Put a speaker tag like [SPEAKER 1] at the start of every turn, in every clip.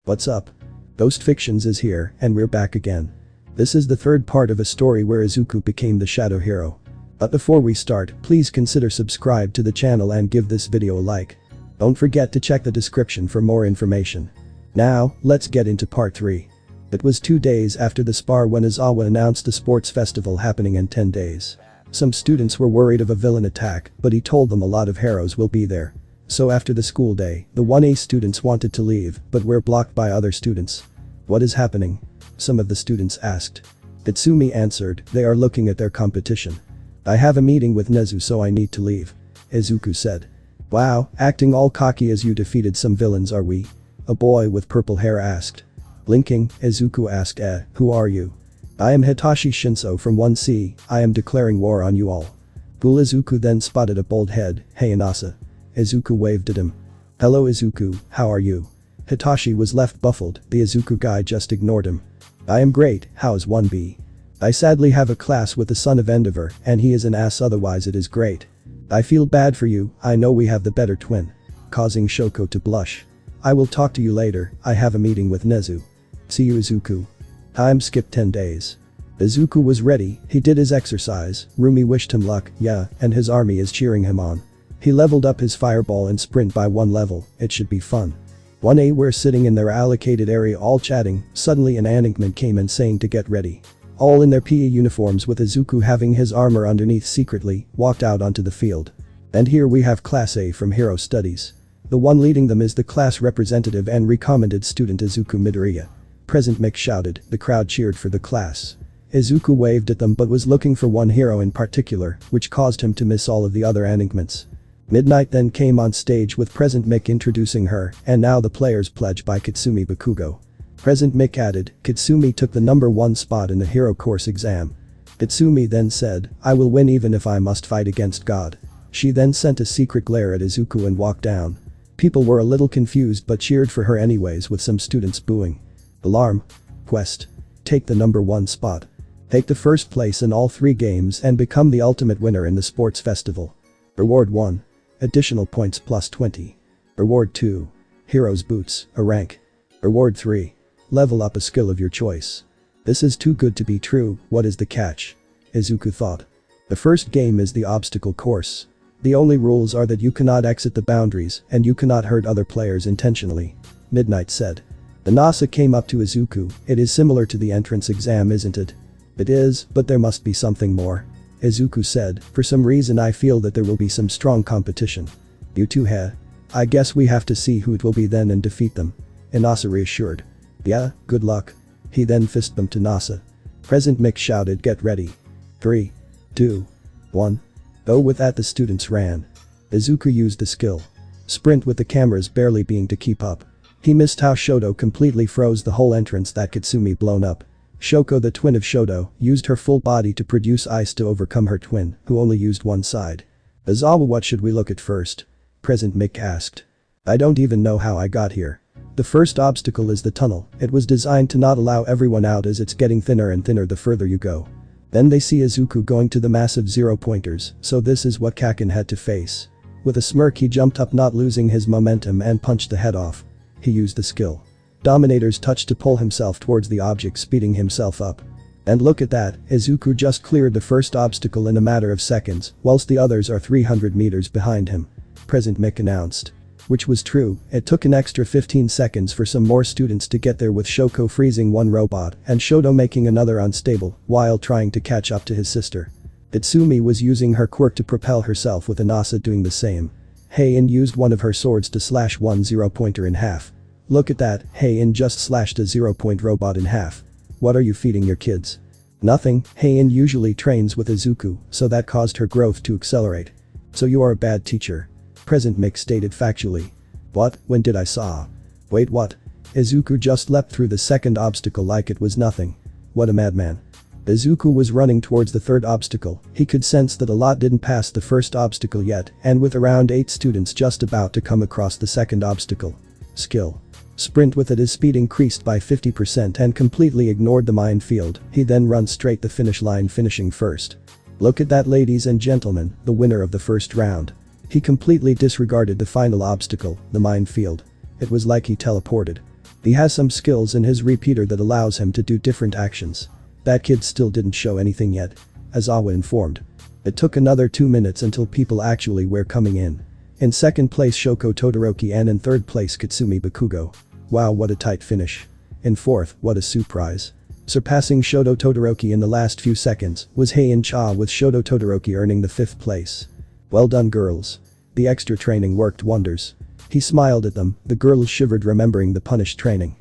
[SPEAKER 1] What's up? Ghost Fictions is here, and we're back again. This is the third part of a story where Izuku became the shadow hero. But before we start, please consider subscribe to the channel and give this video a like. Don't forget to check the description for more information. Now, let's get into part 3. It was 2 days after the spar when Izawa announced a sports festival happening in 10 days. Some students were worried of a villain attack, but he told them a lot of heroes will be there. So after the school day, the 1A students wanted to leave, but were blocked by other students. What is happening? Some of the students asked. Katsumi answered, they are looking at their competition. I have a meeting with Nezu so I need to leave. Izuku said. Wow, acting all cocky as you defeated some villains are we? A boy with purple hair asked. Blinking, Izuku asked, who are you? I am Hitachi Shinso from 1C, I am declaring war on you all. Ghoul Izuku then spotted a bald head, hey Inasa. Izuku waved at him. Hello Izuku, how are you? Hitachi was left baffled, the Izuku guy just ignored him. I am great, how's 1B? I sadly have a class with the son of Endeavor and he is an ass otherwise it is great. I feel bad for you, I know we have the better twin. Causing Shoko to blush. I will talk to you later, I have a meeting with Nezu. See you Izuku. Time skipped 10 days. Izuku was ready, he did his exercise, Rumi wished him luck, yeah, and his army is cheering him on. He leveled up his fireball and sprint by 1 level, it should be fun. 1A were sitting in their allocated area all chatting, suddenly an enigment came in saying to get ready. All in their PE uniforms with Izuku having his armor underneath secretly, walked out onto the field. And here we have Class A from Hero Studies. The one leading them is the class representative and recommended student Izuku Midoriya. Present Mick shouted, the crowd cheered for the class. Izuku waved at them but was looking for one hero in particular, which caused him to miss all of the other enigments. Midnight then came on stage with Present Mick introducing her, and now the players pledge by Katsumi Bakugo. Present Mick added, Katsumi took the number 1 spot in the hero course exam. Katsumi then said, I will win even if I must fight against God. She then sent a secret glare at Izuku and walked down. People were a little confused but cheered for her anyways with some students booing. Alarm. Quest. Take the number 1 spot. Take the first place in all 3 games and become the ultimate winner in the sports festival. Reward 1. Additional points plus 20. Reward 2. Hero's boots, a rank. Reward 3. Level up a skill of your choice. This is too good to be true, what is the catch? Izuku thought. The first game is the obstacle course. The only rules are that you cannot exit the boundaries and you cannot hurt other players intentionally. Midnight said. The NASA came up to Izuku, it is similar to the entrance exam isn't it? It is, but there must be something more. Izuku said, for some reason I feel that there will be some strong competition. You too heh? I guess we have to see who it will be then and defeat them. Inasa reassured. Yeah, good luck. He then fist bumped to Nasa. Present Mick shouted get ready. 3. 2. 1. Oh with that the students ran. Izuku used the skill. Sprint with the cameras barely being to keep up. He missed how Shoto completely froze the whole entrance that Katsumi blown up. Shoko the twin of Shoto used her full body to produce ice to overcome her twin, who only used one side. Izawa what should we look at first? Present Mick asked. I don't even know how I got here. The first obstacle is the tunnel, it was designed to not allow everyone out as it's getting thinner and thinner the further you go. Then they see Izuku going to the massive 0 pointers, so this is what Kaken had to face. With a smirk he jumped up not losing his momentum and punched the head off. He used the skill. Dominator's touch to pull himself towards the object speeding himself up. And look at that, Izuku just cleared the first obstacle in a matter of seconds, whilst the others are 300 meters behind him. Present Mick announced. Which was true, it took an extra 15 seconds for some more students to get there with Shoko freezing one robot and Shoto making another unstable while trying to catch up to his sister. Katsumi was using her quirk to propel herself with Inasa doing the same. Heian used one of her swords to slash one 0 pointer in half. Look at that, Heian just slashed a 0 point robot in half. What are you feeding your kids? Nothing, Heian usually trains with Izuku, so that caused her growth to accelerate. So you are a bad teacher. Present Mick stated factually. What, when did I saw? Wait what? Izuku just leapt through the second obstacle like it was nothing. What a madman. Izuku was running towards the third obstacle, he could sense that a lot didn't pass the first obstacle yet and with around 8 students just about to come across the second obstacle. Skill. Sprint with it his speed increased by 50% and completely ignored the minefield, he then runs straight the finish line finishing first. Look at that ladies and gentlemen, the winner of the first round. He completely disregarded the final obstacle, the minefield. It was like he teleported. He has some skills in his repeater that allows him to do different actions. That kid still didn't show anything yet. Aizawa informed. It took another 2 minutes until people actually were coming in. In second place Shoko Todoroki and in third place Katsumi Bakugo. Wow, what a tight finish. In fourth, what a surprise. Surpassing Shoto Todoroki in the last few seconds was Heian Cha, with Shoto Todoroki earning the 5th place. Well done girls. The extra training worked wonders. He smiled at them, the girls shivered remembering the punished training.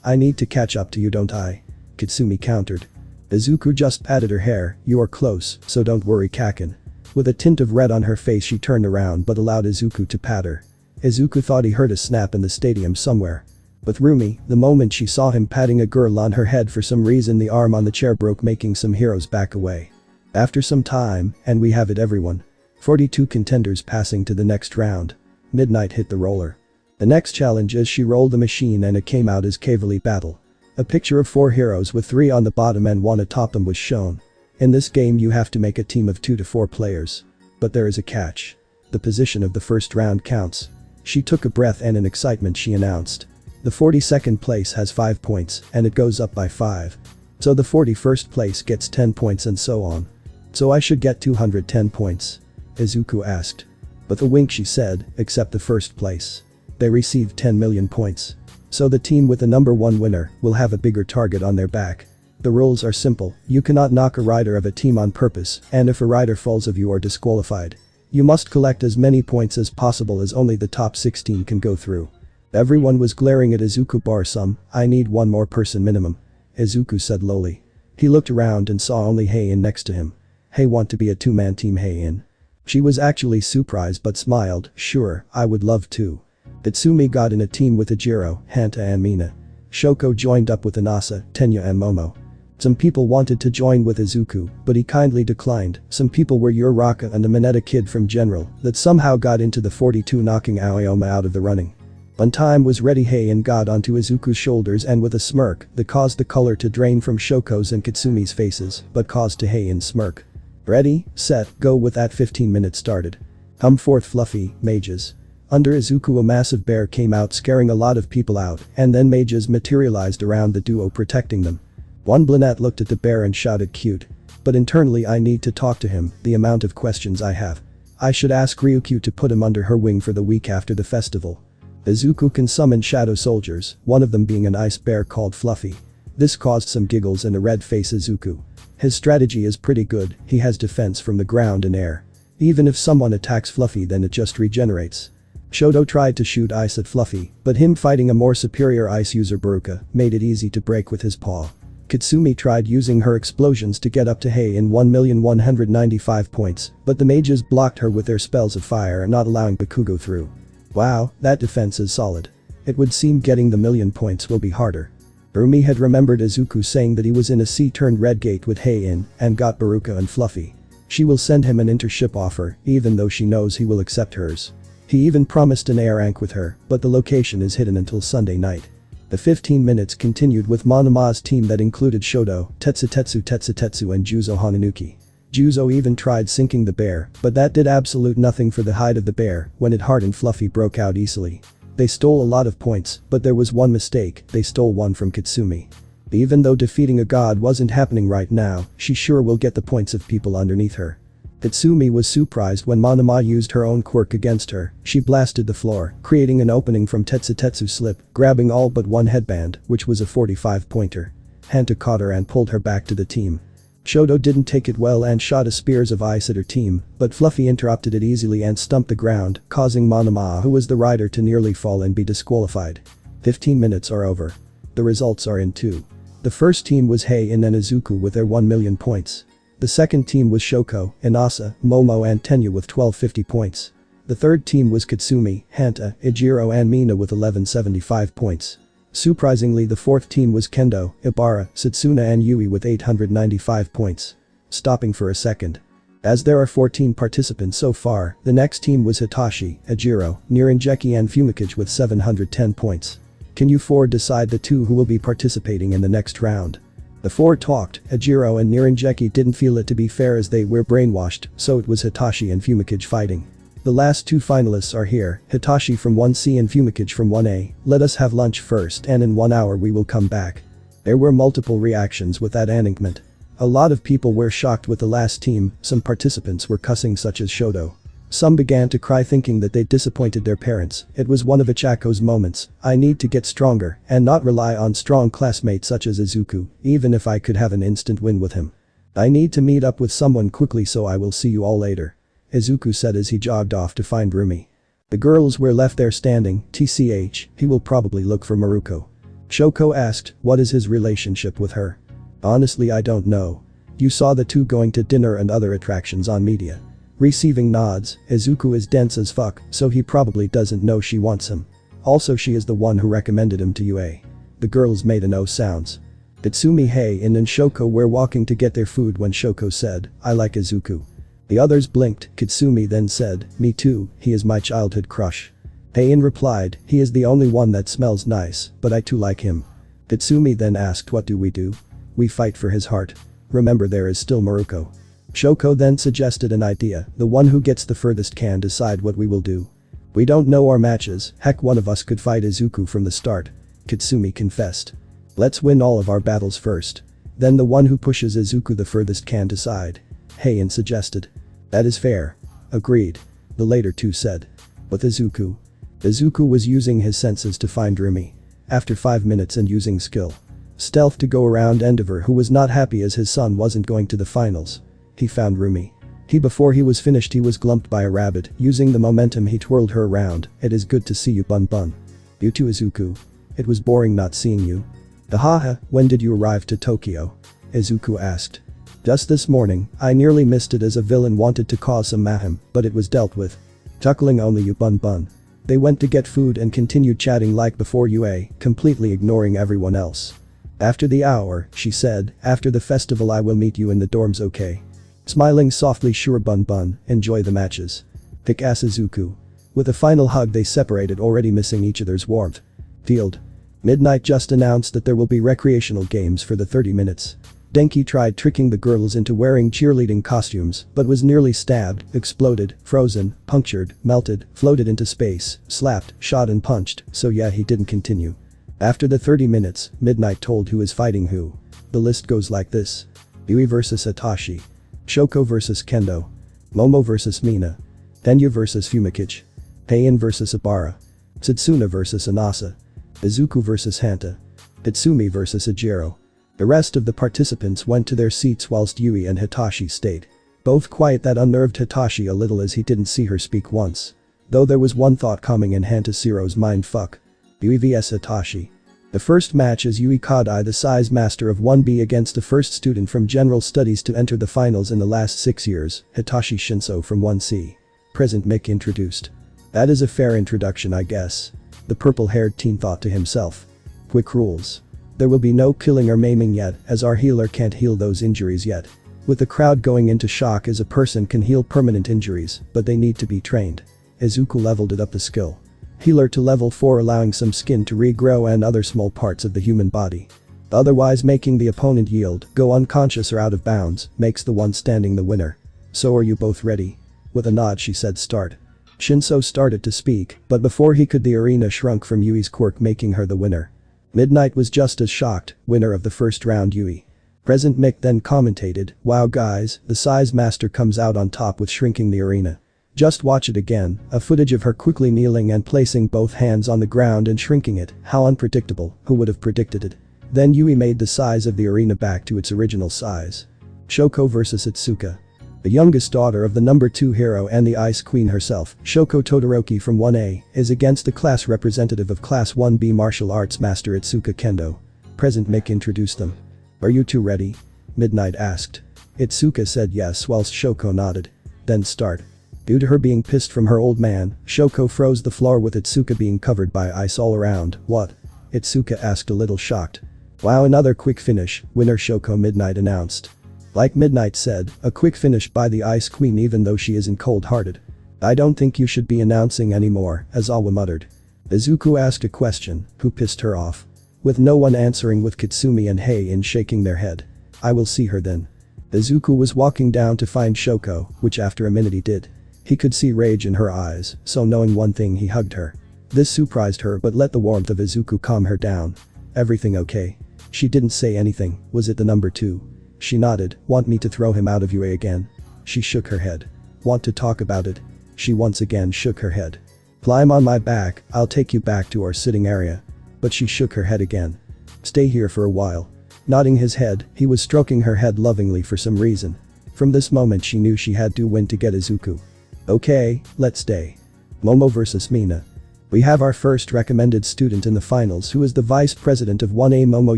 [SPEAKER 1] I need to catch up to you, don't I? Katsumi countered. Izuku just patted her hair, you are close, so don't worry Kaken. With a tint of red on her face she turned around but allowed Izuku to pat her. Izuku thought he heard a snap in the stadium somewhere. With Rumi, the moment she saw him patting a girl on her head, for some reason the arm on the chair broke, making some heroes back away. After some time, and we have it everyone. 42 contenders passing to the next round. Midnight hit the roller. The next challenge is she rolled the machine and it came out as Cavalry battle. A picture of 4 heroes with 3 on the bottom and 1 atop them was shown. In this game you have to make a team of 2 to 4 players. But there is a catch. The position of the first round counts. She took a breath and in excitement she announced. The 42nd place has 5 points and it goes up by 5. So the 41st place gets 10 points and so on. So I should get 210 points? Izuku asked. With a wink she said, except the first place. They received 10 million points. So the team with the number 1 winner will have a bigger target on their back. The rules are simple, you cannot knock a rider of a team on purpose, and if a rider falls off you are disqualified. You must collect as many points as possible, as only the top 16 can go through. Everyone was glaring at Izuku bar some, I need 1 more person minimum. Izuku said lowly. He looked around and saw only Heian next to him. Hey, want to be a 2-man team Heian? She was actually surprised but smiled, sure, I would love to. Katsumi got in a team with Ejiro, Hanta and Mina. Shoko joined up with Inasa, Tenya and Momo. Some people wanted to join with Izuku, but he kindly declined. Some people were Uraraka and the Mineta kid from General that somehow got into the 42, knocking Aoyama out of the running. When time was ready, Heian got onto Izuku's shoulders and with a smirk that caused the color to drain from Shoko's and Katsumi's faces, but caused to Heian's smirk. Ready, set, go. With that 15 minutes started. Come forth Fluffy, mages. Under Izuku a massive bear came out, scaring a lot of people out, and then mages materialized around the duo protecting them. One Blanette looked at the bear and shouted cute. But internally I need to talk to him, the amount of questions I have. I should ask Ryukyu to put him under her wing for the week after the festival. Izuku can summon shadow soldiers, one of them being an ice bear called Fluffy. This caused some giggles and a red face Izuku. His strategy is pretty good, he has defense from the ground and air. Even if someone attacks Fluffy then it just regenerates. Shoto tried to shoot ice at Fluffy, but him fighting a more superior ice user Baruka made it easy to break with his paw. Katsumi tried using her explosions to get up to Hei in 1,195 points, but the mages blocked her with their spells of fire, not allowing Bakugo through. Wow, that defense is solid. It would seem getting the million points will be harder. Rumi had remembered Izuku saying that he was in a sea-turned-red gate with Hei in and got Baruka and Fluffy. She will send him an intership offer, even though she knows he will accept hers. He even promised an air rank with her, but the location is hidden until Sunday night. The 15 minutes continued with Monama's team that included Shoto, Tetsu and Juzo Hananuki. Juzo even tried sinking the bear, but that did absolute nothing for the hide of the bear when it hard and Fluffy broke out easily. They stole a lot of points, but there was one mistake, they stole one from Katsumi. Even though defeating a god wasn't happening right now, she sure will get the points of people underneath her. Katsumi was surprised when Monama used her own quirk against her. She blasted the floor, creating an opening from Tetsu's slip, grabbing all but one headband, which was a 45-pointer. Hanta caught her and pulled her back to the team. Shoto didn't take it well and shot a spears of ice at her team, but Fluffy interrupted it easily and stumped the ground, causing Monama, who was the rider, to nearly fall and be disqualified. 15 minutes are over. The results are in 2. The first team was Heian and Izuku with their 1 million points. The second team was Shoko, Inasa, Momo and Tenya with 1250 points. The third team was Katsumi, Hanta, Ejiro and Mina with 1175 points. Surprisingly, the fourth team was Kendo, Ibara, Satsuna and Yui with 895 points. Stopping for a second. As there are 14 participants so far, the next team was Hitachi, Ejiro, Niranjeki and Fumikage with 710 points. Can you four decide the 2 who will be participating in the next round? The 4 talked. Ejiro and Niranjeki didn't feel it to be fair as they were brainwashed, so it was Hitachi and Fumikage fighting. The last two finalists are here, Hitachi from 1C and Fumikage from 1A, let us have lunch first and in 1 hour we will come back. There were multiple reactions with that announcement. A lot of people were shocked with the last team, some participants were cussing such as Shoto. Some began to cry thinking that they disappointed their parents. It was one of Ichako's moments. I need to get stronger and not rely on strong classmates such as Izuku, even if I could have an instant win with him. I need to meet up with someone quickly, so I will see you all later. Izuku said as he jogged off to find Rumi. The girls were left there standing, tch, he will probably look for Maruko. Shoko asked, what is his relationship with her? Honestly, I don't know. You saw the two going to dinner and other attractions on media. Receiving nods, Izuku is dense as fuck, so he probably doesn't know she wants him. Also, she is the one who recommended him to UA. The girls made a no sounds. Katsumi, Heiin and Shoko were walking to get their food when Shoko said, I like Izuku. The others blinked. Katsumi then said, me too, he is my childhood crush. Heiin replied, he is the only one that smells nice, but I too like him. Katsumi then asked, what do? We fight for his heart. Remember, there is still Maruko. Shoko then suggested an idea, the one who gets the furthest can decide what we will do. We don't know our matches, heck, one of us could fight Izuku from the start. Katsumi confessed. Let's win all of our battles first. Then the one who pushes Izuku the furthest can decide. Heiin suggested. That is fair. Agreed. The later two said. With Izuku. Izuku was using his senses to find Rumi. After 5 minutes and using skill. Stealth to go around Endeavor, who was not happy as his son wasn't going to the finals. He found Rumi. Before he was finished, he was glumped by a rabbit. Using the momentum, he twirled her around. It is good to see you, Bun Bun. You too, Izuku. It was boring not seeing you. Haha, when did you arrive to Tokyo? Izuku asked. Just this morning, I nearly missed it as a villain wanted to cause some mayhem, but it was dealt with. Chuckling only, you Bun Bun. They went to get food and continued chatting like before UA, completely ignoring everyone else. After the hour, she said, after the festival I will meet you in the dorms, okay? Smiling softly, sure Bun Bun, enjoy the matches. Thick ass Izuku. With a final hug they separated, already missing each other's warmth. Field. Midnight just announced that there will be recreational games for the 30 minutes. Denki tried tricking the girls into wearing cheerleading costumes, but was nearly stabbed, exploded, frozen, punctured, melted, floated into space, slapped, shot and punched, so yeah, he didn't continue. After the 30 minutes, Midnight told who is fighting who. The list goes like this. Yui vs Itachi. Shoko vs Kendo. Momo vs Mina. Tenya vs Fumikage. Heiin vs Ibara. Satsuna vs Anasa. Izuku vs Hanta. Katsumi vs Ijiro. The rest of the participants went to their seats whilst Yui and Hitachi stayed. Both quiet, that unnerved Hitachi a little as he didn't see her speak once. Though there was one thought coming in Hantasiro's mind, fuck. Yui vs Hitachi. The first match is Yui Kadai, the size master of 1B, against the first student from general studies to enter the finals in the last 6 years, Hitachi Shinso from 1C. Present Mick introduced. That is a fair introduction, I guess. The purple-haired teen thought to himself. Quick rules. There will be no killing or maiming yet, as our healer can't heal those injuries yet. With the crowd going into shock, as a person can heal permanent injuries, but they need to be trained. Izuku leveled it up the skill. Healer to level 4, allowing some skin to regrow and other small parts of the human body. Otherwise making the opponent yield, go unconscious or out of bounds, makes the one standing the winner. So are you both ready? With a nod she said start. Shinso started to speak, but before he could the arena shrunk from Yui's quirk, making her the winner. Midnight was just as shocked, winner of the first round Yui. Present Mick then commentated, wow guys, the size master comes out on top with shrinking the arena. Just watch it again, a footage of her quickly kneeling and placing both hands on the ground and shrinking it, how unpredictable, who would have predicted it? Then Yui made the size of the arena back to its original size. Shoko vs Itsuka. The youngest daughter of the number 2 hero and the Ice Queen herself, Shoko Todoroki from 1A, is against the class representative of class 1B martial arts master Itsuka Kendo. Present Mick introduced them. Are you two ready? Midnight asked. Itsuka said yes whilst Shoko nodded. Then start. Due to her being pissed from her old man, Shoko froze the floor with Itsuka being covered by ice all around. What? Itsuka asked, a little shocked. Wow, another quick finish, winner Shoko, Midnight announced. Like Midnight said, a quick finish by the Ice Queen even though she isn't cold-hearted. I don't think you should be announcing anymore, as Awa muttered. Izuku asked a question, who pissed her off? With no one answering, with Katsumi and Heiin shaking their head. I will see her then. Izuku was walking down to find Shoko, which after a minute he did. He could see rage in her eyes, so knowing one thing he hugged her. This surprised her but let the warmth of Izuku calm her down. Everything okay? She didn't say anything, was it the number 2? She nodded, want me to throw him out of UA again? She shook her head. Want to talk about it? She once again shook her head. Climb on my back, I'll take you back to our sitting area. But she shook her head again. Stay here for a while. Nodding his head, he was stroking her head lovingly for some reason. From this moment she knew she had to win to get Izuku. Okay, let's stay. Momo vs Mina. We have our first recommended student in the finals who is the vice president of 1A Momo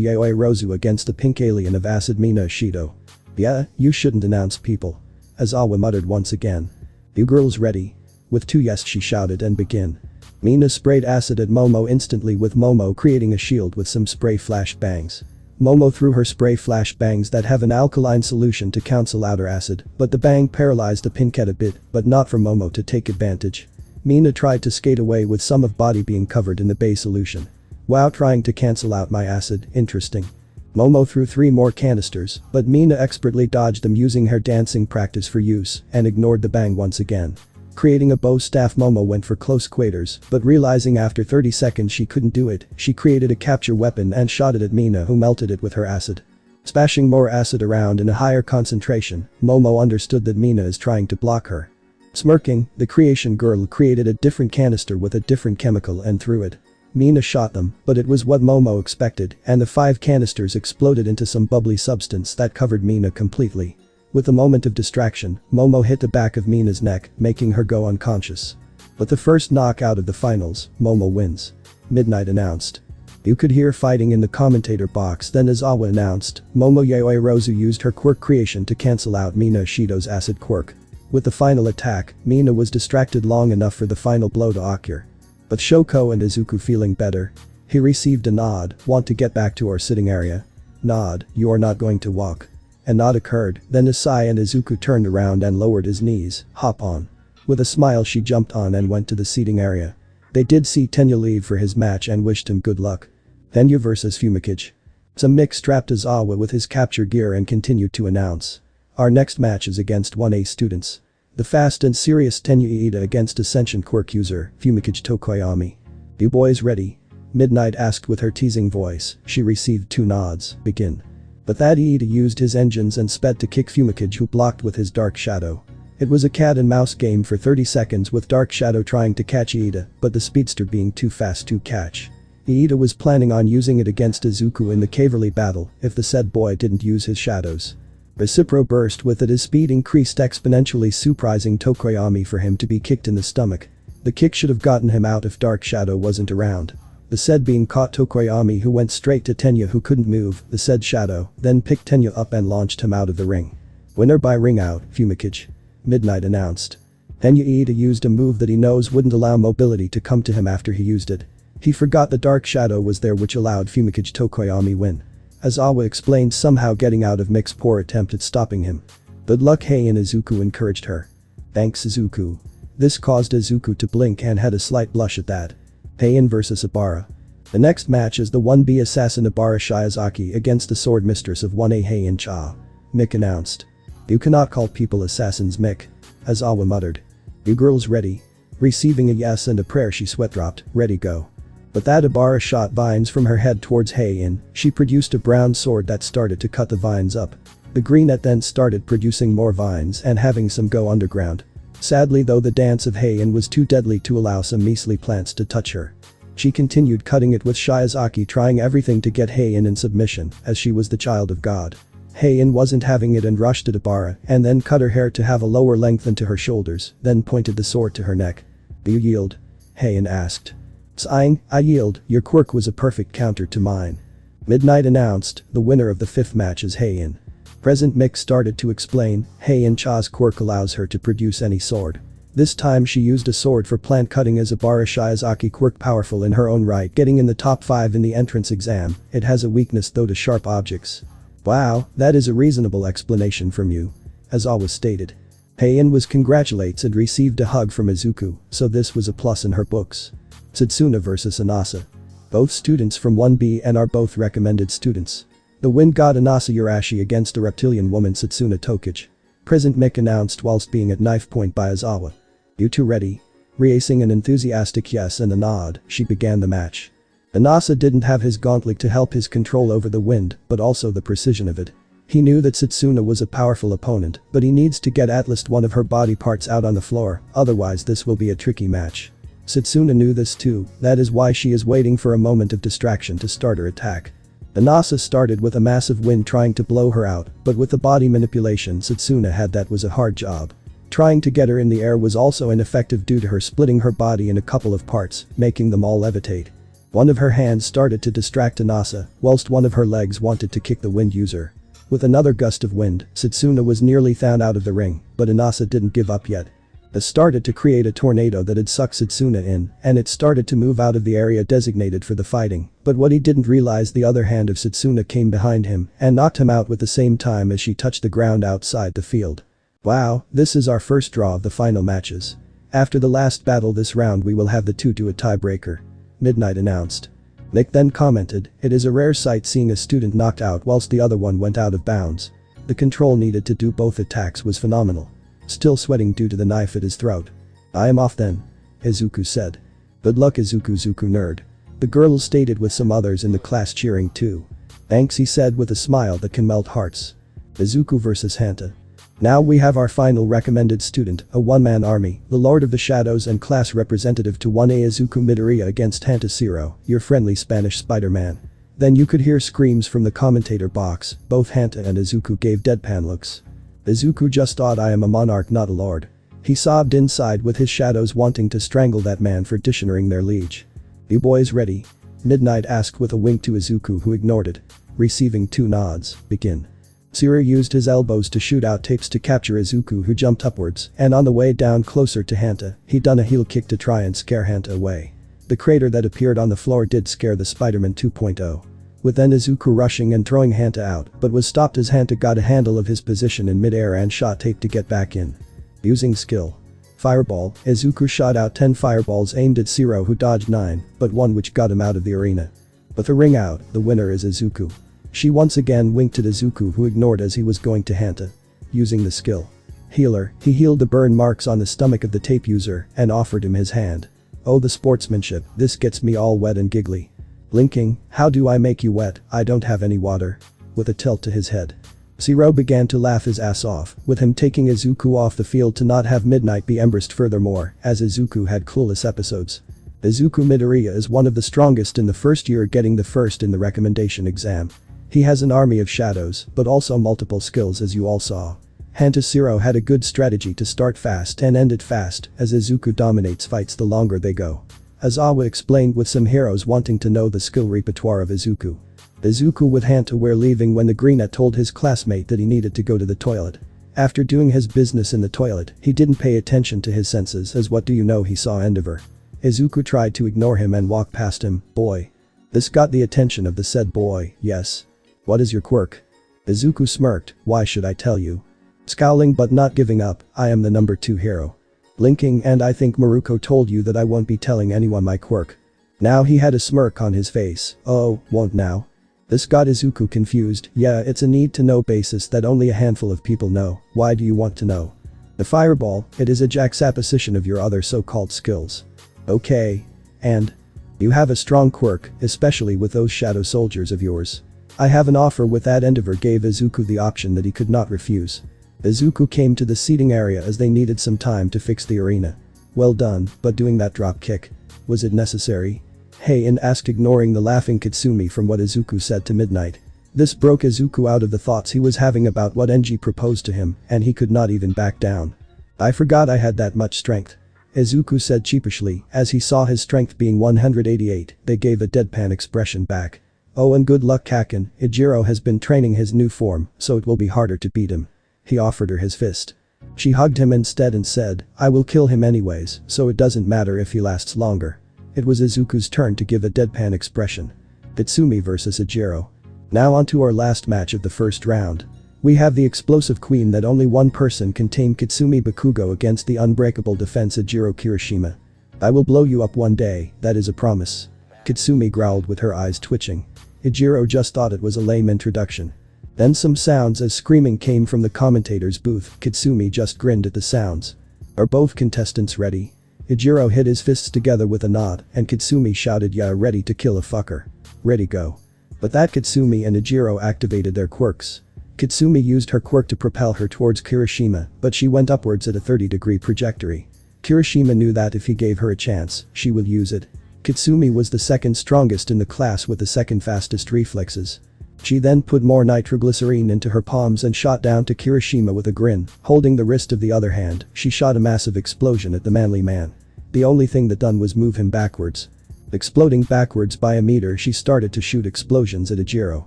[SPEAKER 1] Yaoi Rozu against the pink alien of acid Mina Ishido. Yeah, you shouldn't announce people. Aizawa muttered once again. You girls ready? With 2 yes she shouted and begin. Mina sprayed acid at Momo instantly with Momo creating a shield with some spray flash bangs. Momo threw her spray flash bangs that have an alkaline solution to cancel outer acid, but the bang paralyzed the pinkette a bit, but not for Momo to take advantage. Mina tried to skate away with some of body being covered in the bay solution. Wow, trying to cancel out my acid, interesting. Momo threw 3 more canisters, but Mina expertly dodged them using her dancing practice for use and ignored the bang once again. Creating a bow staff, Momo went for close quarters, but realizing after 30 seconds she couldn't do it, she created a capture weapon and shot it at Mina, who melted it with her acid. Splashing more acid around in a higher concentration, Momo understood that Mina is trying to block her. Smirking, the creation girl created a different canister with a different chemical and threw it. Mina shot them, but it was what Momo expected, and the 5 canisters exploded into some bubbly substance that covered Mina completely. With a moment of distraction, Momo hit the back of Mina's neck, making her go unconscious. But the first knockout of the finals, Momo wins. Midnight announced. You could hear fighting in the commentator box, then Aizawa announced, Momo Yaoi Rozu used her quirk creation to cancel out Mina Ishido's acid quirk. With the final attack, Mina was distracted long enough for the final blow to occur. But Shoko and Izuku feeling better. He received a nod, want to get back to our sitting area? Nod, you are not going to walk. A nod occurred, then Isai and Izuku turned around and lowered his knees, hop on. With a smile she jumped on and went to the seating area. They did see Tenya leave for his match and wished him good luck. Tenya vs Fumikage. Some mix strapped Aizawa with his capture gear and continued to announce. Our next match is against 1A students. The fast and serious Tenya Iida against Ascension quirk user, Fumikage Tokoyami. You boys ready? Midnight asked with her teasing voice, she received 2 nods, begin. But that Iida used his engines and sped to kick Fumikage, who blocked with his dark shadow. It was a cat and mouse game for 30 seconds with dark shadow trying to catch Iida, but the speedster being too fast to catch. Iida was planning on using it against Izuku in the Cavalry battle if the said boy didn't use his shadows. Recipro burst with it, his speed increased exponentially, surprising Tokoyami for him to be kicked in the stomach. The kick should have gotten him out if dark shadow wasn't around. The said being caught Tokoyami, who went straight to Tenya, who couldn't move, the said shadow, then picked Tenya up and launched him out of the ring. Winner by ring out, Fumikage. Midnight announced. Tenya Iida used a move that he knows wouldn't allow mobility to come to him after he used it. He forgot the dark shadow was there, which allowed Fumikage Tokoyami win. Aizawa explained, somehow getting out of Mick's poor attempt at stopping him. Good luck, Hei, and Izuku encouraged her. Thanks, Izuku. This caused Izuku to blink and had a slight blush at that. Heian vs Ibara. The next match is the 1B assassin Ibara Shiozaki against the sword mistress of 1A Heian Cha. Mick announced. You cannot call people assassins, Mick. Aizawa muttered. You girls ready? Receiving a yes and a prayer, she sweat dropped, ready go. But that Ibara shot vines from her head towards Heian. She produced a brown sword that started to cut the vines up. The greenette then started producing more vines and having some go underground. Sadly though, the dance of Heian was too deadly to allow some measly plants to touch her. She continued cutting it with Shiozaki, trying everything to get Heian in submission, as she was the child of God. Heian wasn't having it and rushed at Ibara and then cut her hair to have a lower length than to her shoulders, then pointed the sword to her neck. Do you yield? Heian asked. Sighing, I yield, your quirk was a perfect counter to mine. Midnight announced, the winner of the 5th match is Heian. Present Mick started to explain, Heian Cha's quirk allows her to produce any sword. This time she used a sword for plant cutting, as Ibara Shiozaki quirk powerful in her own right, getting in the top 5 in the entrance exam. It has a weakness though to sharp objects. Wow, that is a reasonable explanation from you. As always stated. Heian was congratulates and received a hug from Izuku, so this was a plus in her books. Satsuna vs Anasa. Both students from 1B and are both recommended students. The wind god Anasa Urashi against the reptilian woman Satsuna Tokage. Present Mick announced whilst being at knife point by Aizawa. You two ready? Reacing an enthusiastic yes and a nod, she began the match. Inasa didn't have his gauntlet to help his control over the wind, but also the precision of it. He knew that Setsuna was a powerful opponent, but he needs to get at least one of her body parts out on the floor, otherwise this will be a tricky match. Setsuna knew this too, that is why she is waiting for a moment of distraction to start her attack. Inasa started with a massive wind trying to blow her out, but with the body manipulation Setsuna had that was a hard job. Trying to get her in the air was also ineffective due to her splitting her body in a couple of parts, making them all levitate. One of her hands started to distract Inasa, whilst one of her legs wanted to kick the wind user. With another gust of wind, Setsuna was nearly thrown out of the ring, but Inasa didn't give up yet. It started to create a tornado that had sucked Setsuna in, and it started to move out of the area designated for the fighting, but what he didn't realize the other hand of Setsuna came behind him and knocked him out with the same time as she touched the ground outside the field. Wow, this is our first draw of the final matches. After the last battle this round we will have the two to a tiebreaker. Midnight announced. Nick then commented, it is a rare sight seeing a student knocked out whilst the other one went out of bounds. The control needed to do both attacks was phenomenal. Still sweating due to the knife at his throat. I am off then. Izuku said. Good luck Izuku nerd. The girls stated with some others in the class cheering too. Thanks he said with a smile that can melt hearts. Izuku vs Hanta. Now we have our final recommended student, a one-man army, the Lord of the Shadows and class representative to 1A Izuku Midoriya against Hanta Zero, your friendly Spanish Spider-Man. Then you could hear screams from the commentator box, both Hanta and Izuku gave deadpan looks. Izuku just thought I am a monarch not a lord. He sobbed inside with his shadows wanting to strangle that man for dishonoring their liege. You boys ready? Midnight asked with a wink to Izuku who ignored it. Receiving two nods, begin. Zero used his elbows to shoot out tapes to capture Izuku who jumped upwards, and on the way down closer to Hanta, he done a heel kick to try and scare Hanta away. The crater that appeared on the floor did scare the Spider-Man 2.0. With then Izuku rushing and throwing Hanta out, but was stopped as Hanta got a handle of his position in mid-air and shot tape to get back in. Using skill. Fireball, Izuku shot out 10 fireballs aimed at Zero who dodged 9, but one which got him out of the arena. With the ring out, the winner is Izuku. She once again winked at Izuku who ignored as he was going to Hanta. Using the skill. Healer, he healed the burn marks on the stomach of the tape user and offered him his hand. Oh the sportsmanship, this gets me all wet and giggly. Blinking, how do I make you wet, I don't have any water. With a tilt to his head. Zero began to laugh his ass off, with him taking Izuku off the field to not have Midnight be embarrassed furthermore, as Izuku had clueless episodes. Izuku Midoriya is one of the strongest in the first year getting the first in the recommendation exam. He has an army of shadows, but also multiple skills as you all saw. Hanta Zero had a good strategy to start fast and end it fast, as Izuku dominates fights the longer they go. As Awa explained with some heroes wanting to know the skill repertoire of Izuku. Izuku with Hanta were leaving when the Greenette told his classmate that he needed to go to the toilet. After doing his business in the toilet, he didn't pay attention to his senses as what do you know he saw Endeavor. Izuku tried to ignore him and walk past him, boy. This got the attention of the said boy, yes. What is your quirk? Izuku smirked, why should I tell you? Scowling but not giving up, I am the number 2 hero. Blinking and I think Maruko told you that I won't be telling anyone my quirk. Now he had a smirk on his face, oh, won't now? This got Izuku confused, yeah it's a need to know basis that only a handful of people know, why do you want to know? The fireball, it is a juxtaposition of your other so-called skills. Okay. And? You have a strong quirk, especially with those shadow soldiers of yours. I have an offer with that Endeavor gave Izuku the option that he could not refuse. Izuku came to the seating area as they needed some time to fix the arena. Well done, but doing that drop kick. Was it necessary? Heian asked ignoring the laughing Katsumi from what Izuku said to Midnight. This broke Izuku out of the thoughts he was having about what Enji proposed to him and he could not even back down. I forgot I had that much strength. Izuku said sheepishly as he saw his strength being 188, they gave a deadpan expression back. Oh and good luck Kaken, Ijiro has been training his new form, so it will be harder to beat him. He offered her his fist. She hugged him instead and said, I will kill him anyways, so it doesn't matter if he lasts longer. It was Izuku's turn to give a deadpan expression. Katsumi vs Ijiro. Now onto our last match of the first round. We have the explosive queen that only one person can tame Katsumi Bakugo against the unbreakable defense Ijiro Kirishima. I will blow you up one day, that is a promise. Katsumi growled with her eyes twitching. Ijiro just thought it was a lame introduction. Then some sounds as screaming came from the commentator's booth, Katsumi just grinned at the sounds. Are both contestants ready? Ijiro hit his fists together with a nod and Katsumi shouted, "Yeah, ready to kill a fucker. Ready, go." But that Katsumi and Ijiro activated their quirks. Katsumi used her quirk to propel her towards Kirishima, but she went upwards at a 30-degree trajectory. Kirishima knew that if he gave her a chance, she would use it. Katsumi was the second strongest in the class with the second fastest reflexes. She then put more nitroglycerine into her palms and shot down to Kirishima with a grin, holding the wrist of the other hand, she shot a massive explosion at the manly man. The only thing that done was move him backwards. Exploding backwards by a meter, she started to shoot explosions at Ijiro.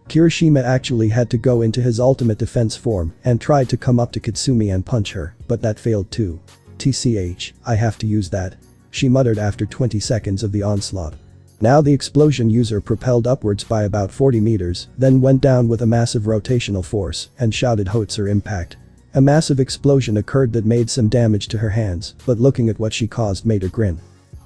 [SPEAKER 1] Kirishima actually had to go into his ultimate defense form and tried to come up to Katsumi and punch her, but that failed too. "TCH, I have to use that," she muttered after 20 seconds of the onslaught. Now the explosion user propelled upwards by about 40 meters, then went down with a massive rotational force and shouted "Hotzer impact." A massive explosion occurred that made some damage to her hands, but looking at what she caused made her grin.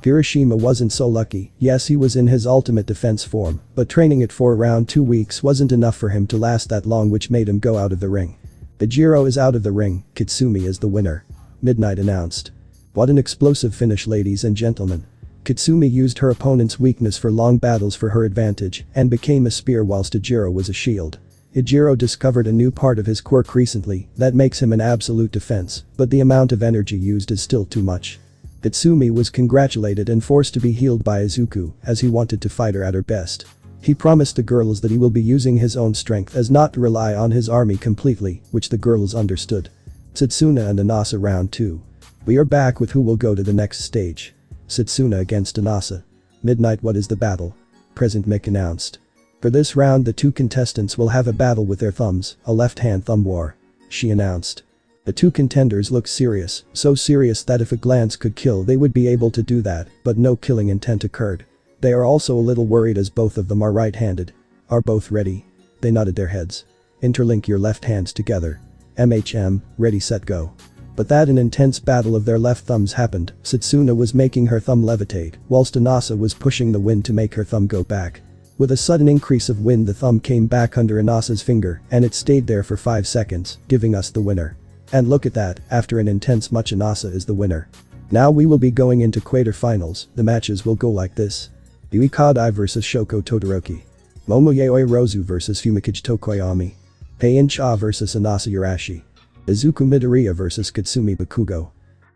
[SPEAKER 1] Kirishima wasn't so lucky. Yes, he was in his ultimate defense form, but training it for around 2 weeks wasn't enough for him to last that long, which made him go out of the ring. Ijiro is out of the ring, Katsumi is the winner. Midnight announced. What an explosive finish, ladies and gentlemen. Katsumi used her opponent's weakness for long battles for her advantage and became a spear whilst Ijiro was a shield. Ijiro discovered a new part of his quirk recently that makes him an absolute defense, but the amount of energy used is still too much. Katsumi was congratulated and forced to be healed by Izuku as he wanted to fight her at her best. He promised the girls that he will be using his own strength as not to rely on his army completely, which the girls understood. Setsuna and Anasa round 2. We are back with who will go to the next stage. Setsuna against Anasa. Midnight, what is the battle? Present Mick announced. For this round the two contestants will have a battle with their thumbs, a left-hand thumb war. She announced. The two contenders look serious, so serious that if a glance could kill they would be able to do that, but no killing intent occurred. They are also a little worried as both of them are right-handed. Are both ready? They nodded their heads. Interlink your left hands together. MHM, ready set go. But that an intense battle of their left thumbs happened. Setsuna was making her thumb levitate, whilst Anasa was pushing the wind to make her thumb go back. With a sudden increase of wind, the thumb came back under Anasa's finger and it stayed there for 5 seconds, giving us the winner. And look at that, after an intense match Anasa is the winner. Now we will be going into quarterfinals. The matches will go like this. Yui Kadai vs Shoko Todoroki. Momoyaoi Rozu vs Fumikage Tokoyami. Heian Cha vs Anasa Yurashi. Izuku Midoriya vs Katsumi Bakugo.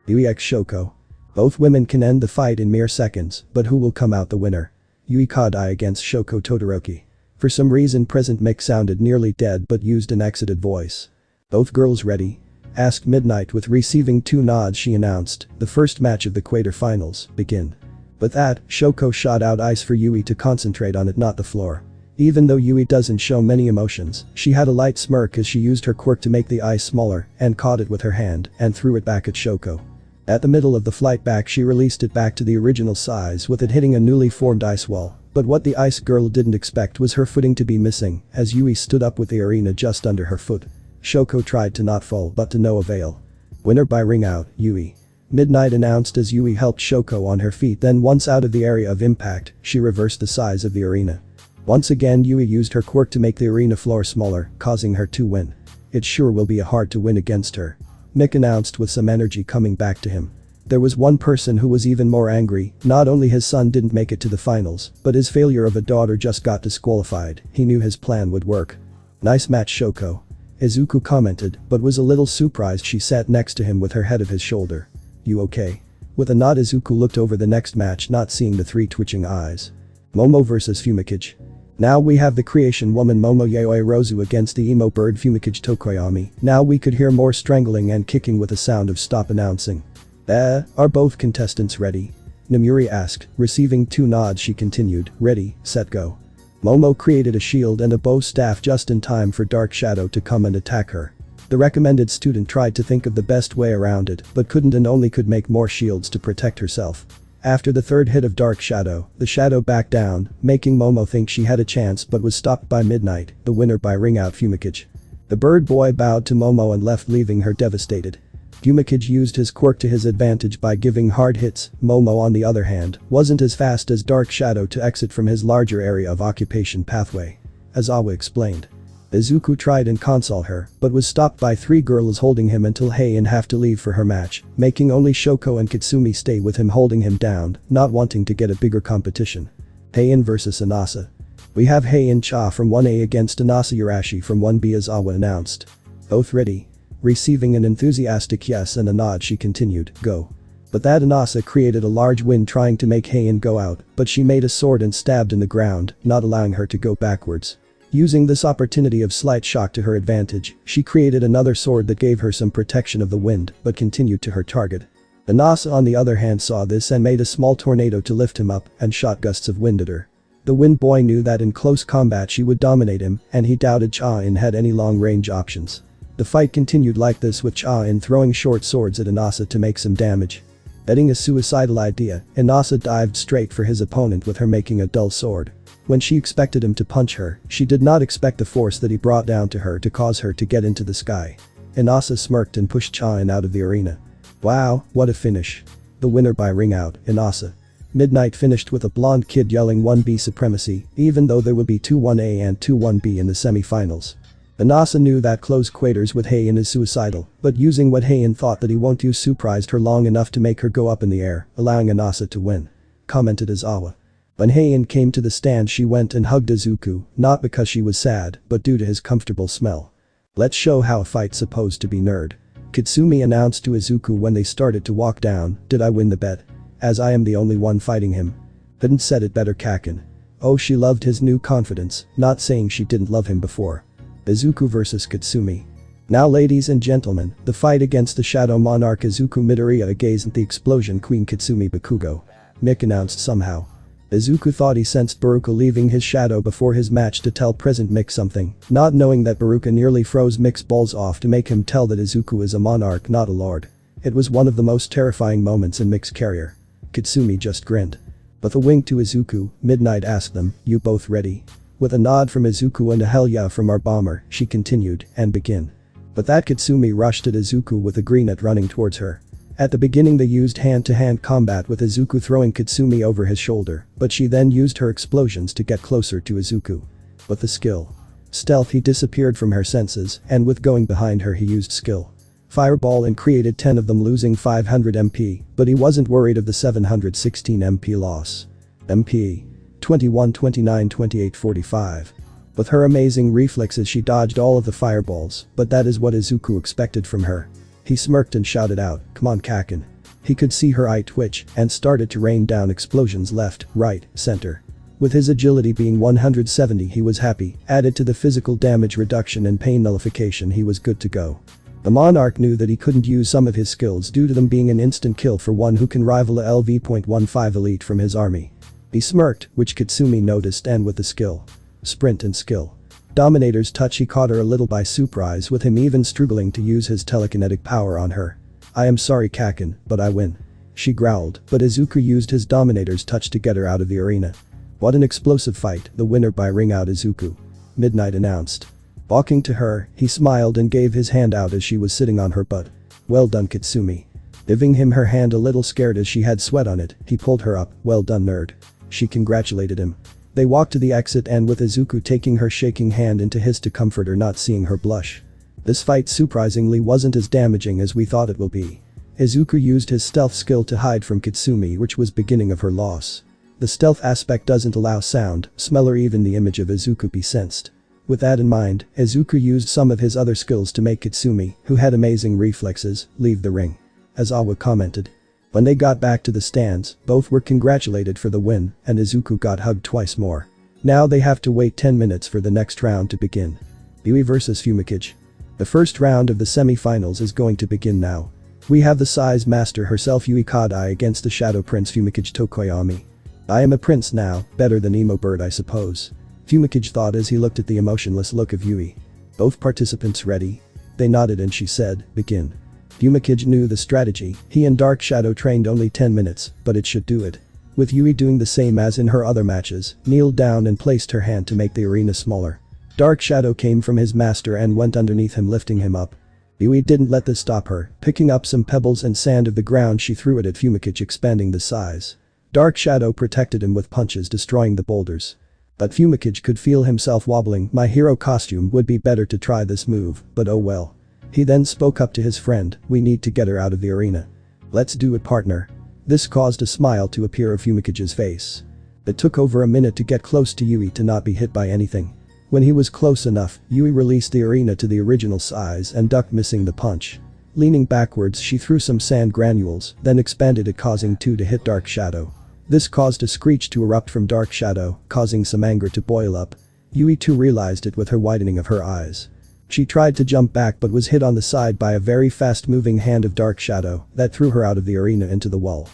[SPEAKER 1] Yui x Shoko. Both women can end the fight in mere seconds, but who will come out the winner? Yui Kadai against Shoko Todoroki. For some reason Present Mick sounded nearly dead but used an exited voice. Both girls ready? Asked Midnight with receiving 2 nods. She announced, the first match of the quarterfinals, begin. With that, Shoko shot out ice for Yui to concentrate on it, not the floor. Even though Yui doesn't show many emotions, she had a light smirk as she used her quirk to make the ice smaller and caught it with her hand and threw it back at Shoko. At the middle of the flight back she released it back to the original size with it hitting a newly formed ice wall, but what the ice girl didn't expect was her footing to be missing as Yui stood up with the arena just under her foot. Shoko tried to not fall but to no avail. Winner by ring out, Yui. Midnight announced as Yui helped Shoko on her feet, then once out of the area of impact, she reversed the size of the arena. Once again Yui used her quirk to make the arena floor smaller, causing her to win. It sure will be hard to win against her. Mick announced with some energy coming back to him. There was one person who was even more angry. Not only his son didn't make it to the finals, but his failure of a daughter just got disqualified. He knew his plan would work. Nice match, Shoko. Izuku commented, but was a little surprised. She sat next to him with her head of his shoulder. You okay? With a nod Izuku looked over the next match, not seeing the 3 twitching eyes. Momo vs Fumikage. Now we have the creation woman Momoyaoi Rozu against the emo bird Fumikage Tokoyami. Now we could hear more strangling and kicking with a sound of stop announcing. Are both contestants ready? Namuri asked, receiving 2 nods. She continued, ready, set go. Momo created a shield and a bow staff just in time for Dark Shadow to come and attack her. The recommended student tried to think of the best way around it but couldn't and only could make more shields to protect herself. After the 3rd hit of Dark Shadow, the shadow backed down, making Momo think she had a chance but was stopped by Midnight, the winner by ring out Fumikage. The bird boy bowed to Momo and left, leaving her devastated. Fumikage used his quirk to his advantage by giving hard hits. Momo on the other hand, wasn't as fast as Dark Shadow to exit from his larger area of occupation pathway. As Awa explained. Izuku tried and console her, but was stopped by 3 girls holding him until Heian have to leave for her match, making only Shoko and Katsumi stay with him holding him down, not wanting to get a bigger competition. Heian vs Inasa. We have Heian Cha from 1A against Inasa Yurashi from 1B as Awa announced. Both ready? Receiving an enthusiastic yes and a nod, she continued, go. But that Inasa created a large wind trying to make Heian go out, but she made a sword and stabbed in the ground, not allowing her to go backwards. Using this opportunity of slight shock to her advantage, she created another sword that gave her some protection of the wind, but continued to her target. Inasa on the other hand saw this and made a small tornado to lift him up and shot gusts of wind at her. The wind boy knew that in close combat she would dominate him, and he doubted Cha-in had any long-range options. The fight continued like this with Cha-in throwing short swords at Inasa to make some damage. Betting a suicidal idea, Inasa dived straight for his opponent with her making a dull sword. When she expected him to punch her, she did not expect the force that he brought down to her to cause her to get into the sky. Inasa smirked and pushed Cha-in out of the arena. Wow, what a finish. The winner by ring out, Inasa. Midnight finished with a blonde kid yelling 1B supremacy, even though there would be 2 1A and 2 1B in the semi-finals. Inasa knew that close quarters with Heian is suicidal, but using what Heian thought that he won't use surprised her long enough to make her go up in the air, allowing Inasa to win. Commented as Awa. When Heian came to the stand she went and hugged Izuku, not because she was sad, but due to his comfortable smell. Let's show how a fight's supposed to be nerd. Katsumi announced to Izuku when they started to walk down, did I win the bet? As I am the only one fighting him. Couldn't said it better Kakin. Oh, she loved his new confidence, not saying she didn't love him before. Izuku vs Katsumi. Now ladies and gentlemen, the fight against the Shadow Monarch Izuku Midoriya against the Explosion Queen Katsumi Bakugo. Mick announced somehow. Izuku thought he sensed Baruka leaving his shadow before his match to tell present Mick something, not knowing that Baruka nearly froze Mick's balls off to make him tell that Izuku is a monarch not a lord. It was one of the most terrifying moments in Mick's career. Katsumi just grinned. With a wink to Izuku, Midnight asked them, you both ready? With a nod from Izuku and a hell yeah from our bomber, she continued, and begin. But that Katsumi rushed at Izuku with a greenet running towards her. At the beginning they used hand-to-hand combat with Izuku throwing Katsumi over his shoulder, but she then used her explosions to get closer to Izuku. With the skill. Stealth he disappeared from her senses, and with going behind her he used skill. Fireball and created 10 of them losing 500 MP, but he wasn't worried of the 716 MP loss. MP. 21 29 28 45. With her amazing reflexes she dodged all of the fireballs, but that is what Izuku expected from her. He smirked and shouted out, come on Kakin. He could see her eye twitch and started to rain down explosions left, right, center. With his agility being 170 he was happy, added to the physical damage reduction and pain nullification he was good to go. The Monarch knew that he couldn't use some of his skills due to them being an instant kill for one who can rival a LV.15 elite from his army. He smirked, which Katsumi noticed and with the skill. Sprint and skill. Dominator's touch he caught her a little by surprise with him even struggling to use his telekinetic power on her. I am sorry Kakin, but I win. She growled, but Izuku used his Dominator's touch to get her out of the arena. What an explosive fight, the winner by ring out Izuku. Midnight announced. Walking to her, he smiled and gave his hand out as she was sitting on her butt. Well done Katsumi. Giving him her hand a little scared as she had sweat on it, he pulled her up, well done nerd. She congratulated him. They walked to the exit and with Izuku taking her shaking hand into his to comfort her not seeing her blush. This fight surprisingly wasn't as damaging as we thought it will be. Izuku used his stealth skill to hide from Katsumi which was beginning of her loss. The stealth aspect doesn't allow sound, smell or even the image of Izuku be sensed. With that in mind, Izuku used some of his other skills to make Katsumi, who had amazing reflexes, leave the ring. As Awa commented. When they got back to the stands, both were congratulated for the win and Izuku got hugged twice more. Now they have to wait 10 minutes for the next round to begin. Yui vs Fumikage. The first round of the semi-finals is going to begin now. We have the size master herself Yui Kadai against the Shadow Prince Fumikage Tokoyami. I am a prince now, better than emo bird I suppose. Fumikage thought as he looked at the emotionless look of Yui. Both participants ready? They nodded and she said, begin. Fumikage knew the strategy, he and Dark Shadow trained only 10 minutes, but it should do it. With Yui doing the same as in her other matches, kneeled down and placed her hand to make the arena smaller. Dark Shadow came from his master and went underneath him lifting him up. Yui didn't let this stop her, picking up some pebbles and sand of the ground she threw it at Fumikage expanding the size. Dark Shadow protected him with punches destroying the boulders. But Fumikage could feel himself wobbling. My hero costume would be better to try this move, but oh well. He then spoke up to his friend, we need to get her out of the arena. Let's do it, partner. This caused a smile to appear on Fumikage's face. It took over a minute to get close to Yui to not be hit by anything. When he was close enough, Yui released the arena to the original size and ducked, missing the punch. Leaning backwards, she threw some sand granules, then expanded it, causing two to hit Dark Shadow. This caused a screech to erupt from Dark Shadow, causing some anger to boil up. Yui too realized it with her widening of her eyes. She tried to jump back but was hit on the side by a very fast-moving hand of Dark Shadow that threw her out of the arena into the wall.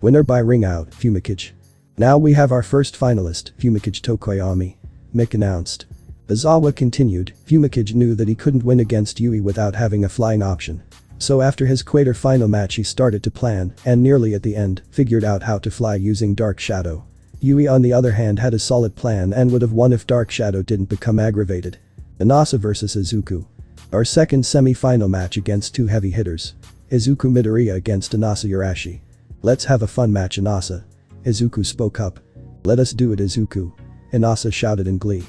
[SPEAKER 1] Winner by ring out, Fumikage. Now we have our first finalist, Fumikage Tokoyami. Mick announced. Izawa continued, Fumikage knew that he couldn't win against Yui without having a flying option. So after his quarter-final match he started to plan, and nearly at the end, figured out how to fly using Dark Shadow. Yui on the other hand had a solid plan and would have won if Dark Shadow didn't become aggravated. Inasa vs Izuku. Our second semi-final match against two heavy hitters. Izuku Midoriya against Inasa Urashi. Let's have a fun match, Inasa. Izuku spoke up. Let us do it, Izuku. Inasa shouted in glee.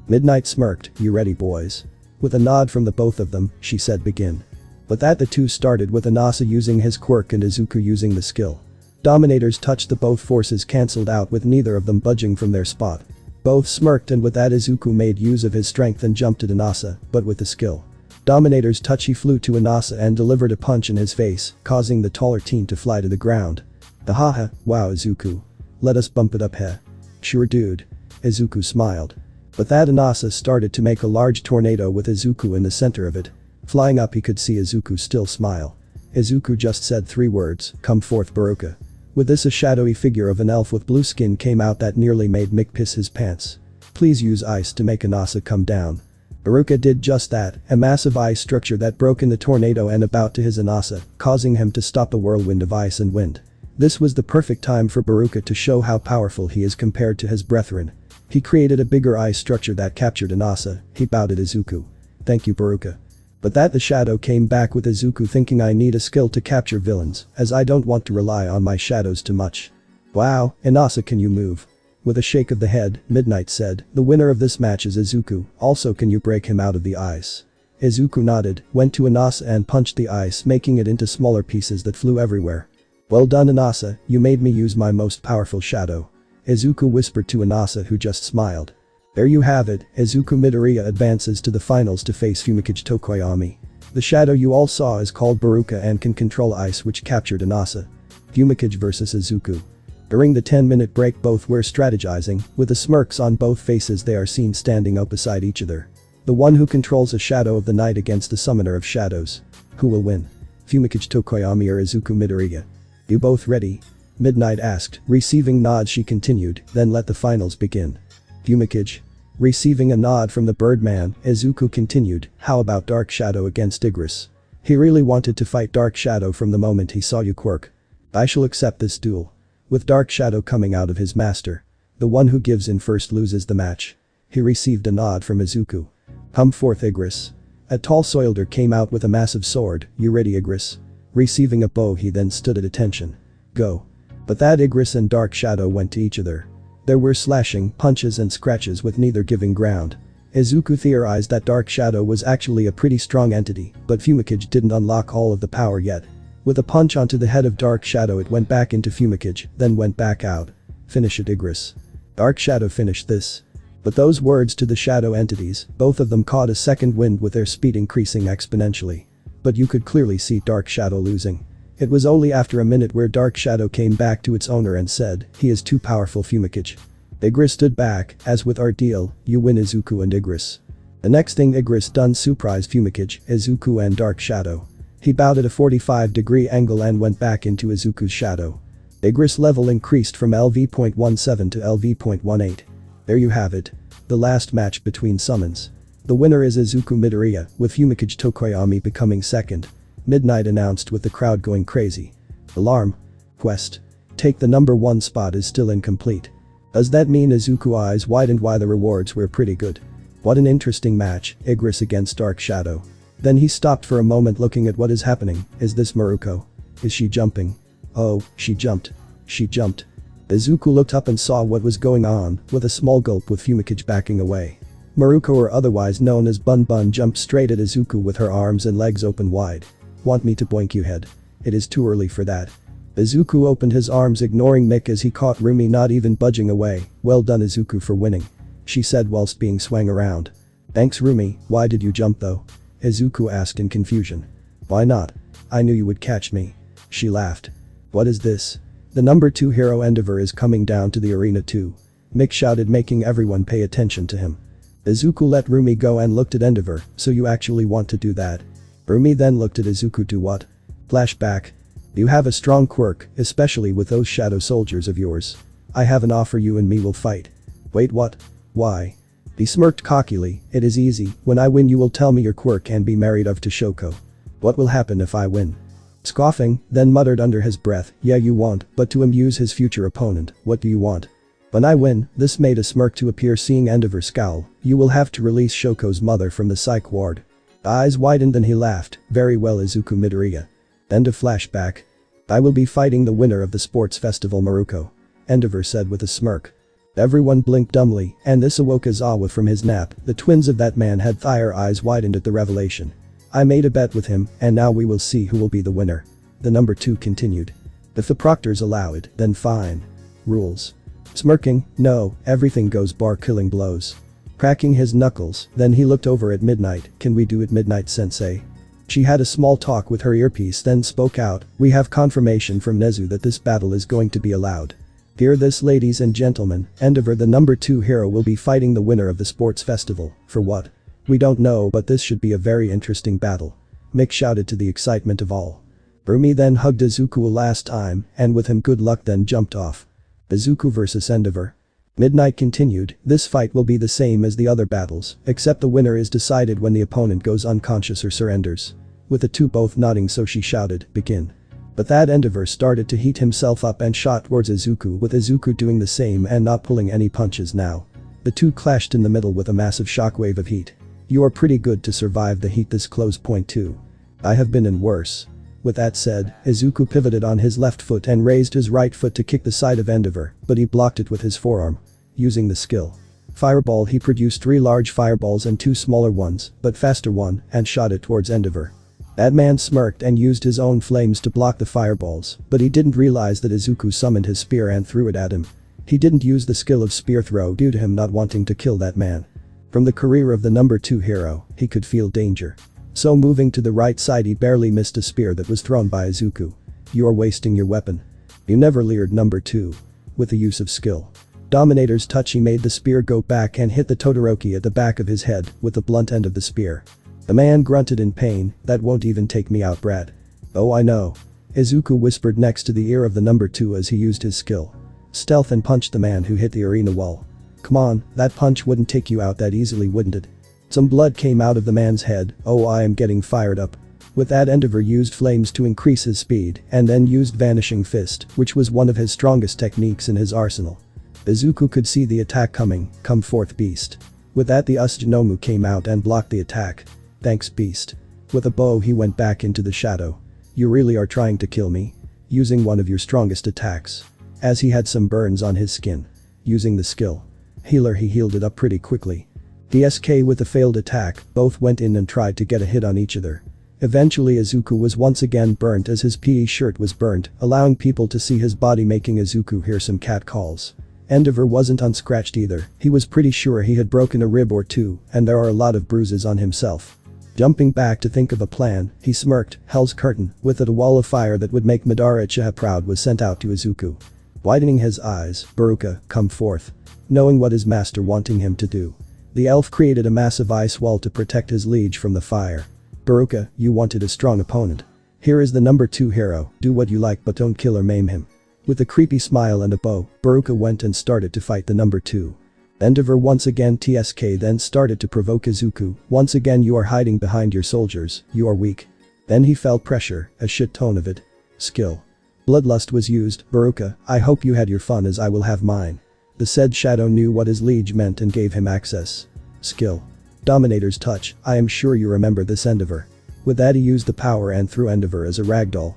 [SPEAKER 1] Midnight smirked, you ready, boys? With a nod from the both of them, she said begin. But that the two started with Inasa using his quirk and Izuku using the skill. Dominators touched, the both forces cancelled out with neither of them budging from their spot. Both smirked, and with that Izuku made use of his strength and jumped at Inasa, but with the skill. Dominator's touch, he flew to Inasa and delivered a punch in his face, causing the taller teen to fly to the ground. Ahaha, wow Izuku. Let us bump it up, heh. Sure dude. Izuku smiled. But that Inasa started to make a large tornado with Izuku in the center of it. Flying up he could see Izuku still smile. Izuku just said 3 words, come forth Baruka. With this a shadowy figure of an elf with blue skin came out that nearly made Mick piss his pants. Please use ice to make Inasa come down. Baruka did just that, a massive ice structure that broke in the tornado and about to his Inasa, causing him to stop a whirlwind of ice and wind. This was the perfect time for Baruka to show how powerful he is compared to his brethren. He created a bigger ice structure that captured Inasa. He bowed at Izuku. Thank you, Baruka. But that the shadow came back with Izuku thinking I need a skill to capture villains, as I don't want to rely on my shadows too much. Wow, Inasa, can you move? With a shake of the head, Midnight said, the winner of this match is Izuku, also can you break him out of the ice? Izuku nodded, went to Inasa and punched the ice, making it into smaller pieces that flew everywhere. Well done, Inasa, you made me use my most powerful shadow. Izuku whispered to Inasa, who just smiled. There you have it, Izuku Midoriya advances to the finals to face Fumikage Tokoyami. The shadow you all saw is called Baruka and can control ice, which captured Inasa. Fumikage vs Izuku. During the 10-minute break both were strategizing, with the smirks on both faces they are seen standing up beside each other. The one who controls a shadow of the night against the summoner of shadows. Who will win? Fumikage Tokoyami or Izuku Midoriya? You both ready? Midnight asked, receiving nods she continued, then let the finals begin. Fumikage. Receiving a nod from the Birdman, Izuku continued, how about Dark Shadow against Igris? He really wanted to fight Dark Shadow from the moment he saw you quirk. I shall accept this duel. With Dark Shadow coming out of his master. The one who gives in first loses the match. He received a nod from Izuku. Come forth Igris. A tall soilder came out with a massive sword, you ready Igris? Receiving a bow he then stood at attention. Go. But that Igris and Dark Shadow went to each other. There were slashing, punches and scratches with neither giving ground. Izuku theorized that Dark Shadow was actually a pretty strong entity, but Fumikage didn't unlock all of the power yet. With a punch onto the head of Dark Shadow it went back into Fumikage, then went back out. Finish it Igris. Dark Shadow finished this. But those words to the shadow entities, both of them caught a second wind with their speed increasing exponentially. But you could clearly see Dark Shadow losing. It was only after a minute where Dark Shadow came back to its owner and said, he is too powerful Fumikage. Igris stood back, as with our deal, you win Izuku and Igris. The next thing Igris done surprised Fumikage, Izuku and Dark Shadow. He bowed at a 45-degree angle and went back into Izuku's shadow. Igris level increased from LV.17 to LV.18. There you have it. The last match between summons. The winner is Izuku Midoriya, with Fumikage Tokoyami becoming second. Midnight announced with the crowd going crazy. Alarm. Quest. Take the number 1 spot is still incomplete. Does that mean Izuku eyes widened? Why the rewards were pretty good. What an interesting match, Igris against Dark Shadow. Then he stopped for a moment looking at what is happening. Is this Maruko? Is she jumping? Oh, she jumped. She jumped. Izuku looked up and saw what was going on, with a small gulp with Fumikage backing away. Maruko, or otherwise known as Bun Bun, jumped straight at Izuku with her arms and legs open wide. "Want me to boink you head? It is too early for that." Izuku opened his arms, ignoring Mick as he caught Rumi not even budging away. "Well done Izuku for winning," she said whilst being swung around. "Thanks Rumi, why did you jump though?" Izuku asked in confusion. "Why not? I knew you would catch me." She laughed. "What is this? The number 2 hero Endeavor is coming down to the arena too," Mick shouted, making everyone pay attention to him. Izuku let Rumi go and looked at Endeavor. "So you actually want to do that?" Rumi then looked at Izuku. "Do what?" Flashback. "You have a strong quirk, especially with those shadow soldiers of yours. I have an offer, you and me will fight." "Wait, what? Why?" He smirked cockily. "It is easy, when I win you will tell me your quirk and be married of to Shoko." "What will happen if I win?" Scoffing, then muttered under his breath, "Yeah you want, but to amuse his future opponent, what do you want?" "When I win," this made a smirk to appear, seeing Endeavor scowl, "you will have to release Shoko's mother from the psych ward." Eyes widened and he laughed. "Very well Izuku Midoriya." End of flashback. "I will be fighting the winner of the sports festival Maruko," Endeavor said with a smirk. Everyone blinked dumbly, and this awoke Izawa from his nap. The twins of that man had their eyes widened at the revelation. "I made a bet with him, and now we will see who will be the winner," the number 2 continued. "If the proctors allow it, then fine. Rules." Smirking, "No, everything goes bar killing blows." Cracking his knuckles, then he looked over at Midnight. "Can we do it Midnight Sensei?" She had a small talk with her earpiece, then spoke out. "We have confirmation from Nezu that this battle is going to be allowed. Hear this ladies and gentlemen, Endeavor the number 2 hero will be fighting the winner of the sports festival. For what? We don't know, but this should be a very interesting battle." Mick shouted to the excitement of all. Rumi then hugged Izuku a last time, and with him good luck, then jumped off. Izuku vs Endeavor. Midnight continued, "This fight will be the same as the other battles, except the winner is decided when the opponent goes unconscious or surrenders." With the two both nodding, so she shouted, "Begin." But that Endeavor started to heat himself up and shot towards Izuku, with Izuku doing the same and not pulling any punches now. The two clashed in the middle with a massive shockwave of heat. "You are pretty good to survive the heat this close. Point 2. I have been in worse." With that said, Izuku pivoted on his left foot and raised his right foot to kick the side of Endeavor, but he blocked it with his forearm. Using the skill Fireball, he produced 3 large fireballs and 2 smaller ones, but faster one, and shot it towards Endeavor. That man smirked and used his own flames to block the fireballs, but he didn't realize that Izuku summoned his spear and threw it at him. He didn't use the skill of spear throw due to him not wanting to kill that man. From the career of the number 2 hero, he could feel danger. So moving to the right side, he barely missed a spear that was thrown by Izuku. "You are wasting your weapon." You never leered number 2. With the use of skill Dominator's touch, he made the spear go back and hit the Todoroki at the back of his head with the blunt end of the spear. The man grunted in pain. "That won't even take me out, Brad." "Oh I know," Izuku whispered next to the ear of the number 2 as he used his skill Stealth and punched the man who hit the arena wall. "Come on, that punch wouldn't take you out that easily, wouldn't it?" Some blood came out of the man's head. "Oh, I am getting fired up." With that, Endeavor used flames to increase his speed and then used Vanishing Fist, which was one of his strongest techniques in his arsenal. Izuku could see the attack coming. "Come forth, beast." With that, the Usujinomu came out and blocked the attack. "Thanks, beast." With a bow, he went back into the shadow. "You really are trying to kill me?" Using one of your strongest attacks. As he had some burns on his skin. Using the skill Healer, he healed it up pretty quickly. DSK with a failed attack, both went in and tried to get a hit on each other. Eventually Izuku was once again burnt as his PE shirt was burnt, allowing people to see his body, making Izuku hear some cat calls. Endeavor wasn't unscratched either. He was pretty sure he had broken a rib or two, and there are a lot of bruises on himself. Jumping back to think of a plan, he smirked. Hell's Curtain, with it a wall of fire that would make Madara proud, was sent out to Izuku. Widening his eyes, "Baruka, come forth." Knowing what his master wanting him to do, the elf created a massive ice wall to protect his liege from the fire. "Baruka, you wanted a strong opponent. Here is the number 2 hero, do what you like but don't kill or maim him." With a creepy smile and a bow, Baruka went and started to fight the number 2. Endeavor once again TSK then started to provoke Izuku. "Once again you are hiding behind your soldiers, you are weak." Then he felt pressure, a shit ton of it. Skill Bloodlust was used. "Baruka, I hope you had your fun as I will have mine." The said shadow knew what his liege meant and gave him access. Skill Dominator's Touch, I am sure you remember this Endeavor. With that, he used the power and threw Endeavor as a ragdoll.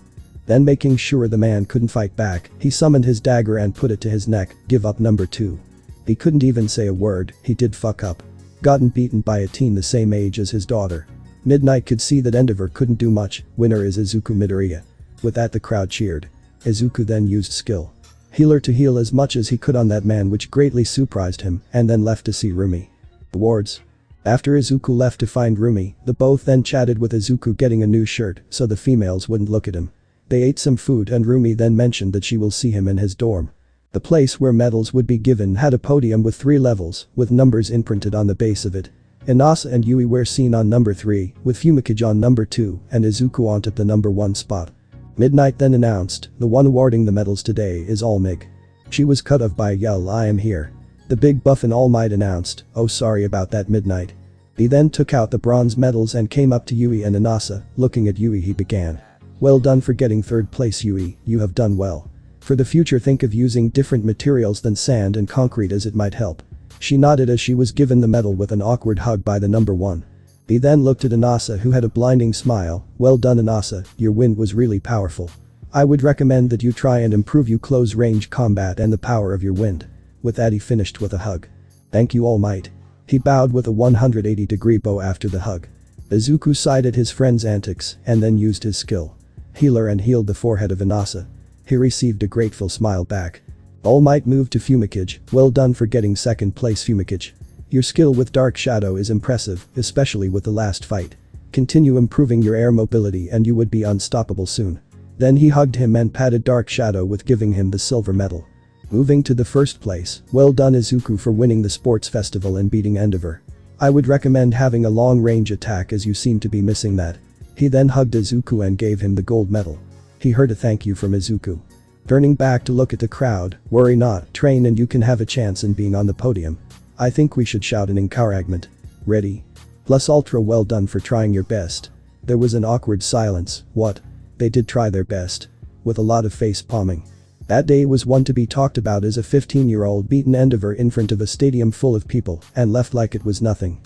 [SPEAKER 1] Then making sure the man couldn't fight back, he summoned his dagger and put it to his neck. Give up number 2. He couldn't even say a word, he did fuck up. Gotten beaten by a teen the same age as his daughter. Midnight could see that Endeavor couldn't do much. Winner is Izuku Midoriya. With that the crowd cheered. Izuku then used skill. Healer to heal as much as he could on that man, which greatly surprised him, and then left to see Rumi. Awards. After Izuku left to find Rumi, the both then chatted with Izuku getting a new shirt so the females wouldn't look at him. They ate some food and Rumi then mentioned that she will see him in his dorm. The place where medals would be given had a podium with 3 levels, with numbers imprinted on the base of it. Inasa and Yui were seen on number 3, with Fumikage on number 2, and Izuku on top the number 1 spot. Midnight then announced, the one awarding the medals today is All Mig. She was cut off by a yell, I am here. The big buff and All Might announced, oh sorry about that Midnight. He then took out the bronze medals and came up to Yui and Inasa. Looking at Yui he began. Well done for getting 3rd place Yui, you have done well. For the future think of using different materials than sand and concrete as it might help. She nodded as she was given the medal with an awkward hug by the number 1. He then looked at Inasa who had a blinding smile. Well done Inasa, your wind was really powerful. I would recommend that you try and improve your close range combat and the power of your wind. With that he finished with a hug. Thank you All Might. He bowed with a 180-degree bow after the hug. Izuku sighed at his friend's antics and then used his skill. Healer and healed the forehead of Inasa. He received a grateful smile back. All Might moved to Fumikage. Well done for getting 2nd place Fumikage. Your skill with Dark Shadow is impressive, especially with the last fight. Continue improving your air mobility and you would be unstoppable soon. Then he hugged him and patted Dark Shadow with giving him the silver medal. Moving to the 1st place, well done Izuku for winning the sports festival and beating Endeavor. I would recommend having a long range attack as you seem to be missing that. He then hugged Izuku and gave him the gold medal. He heard a thank you from Izuku. Turning back to look at the crowd, worry not, train and you can have a chance in being on the podium. I think we should shout an encouragement. Ready? Plus ultra well done for trying your best. There was an awkward silence. What? They did try their best. With a lot of face palming. That day was one to be talked about as a 15-year-old beaten Endeavor in front of a stadium full of people and left like it was nothing.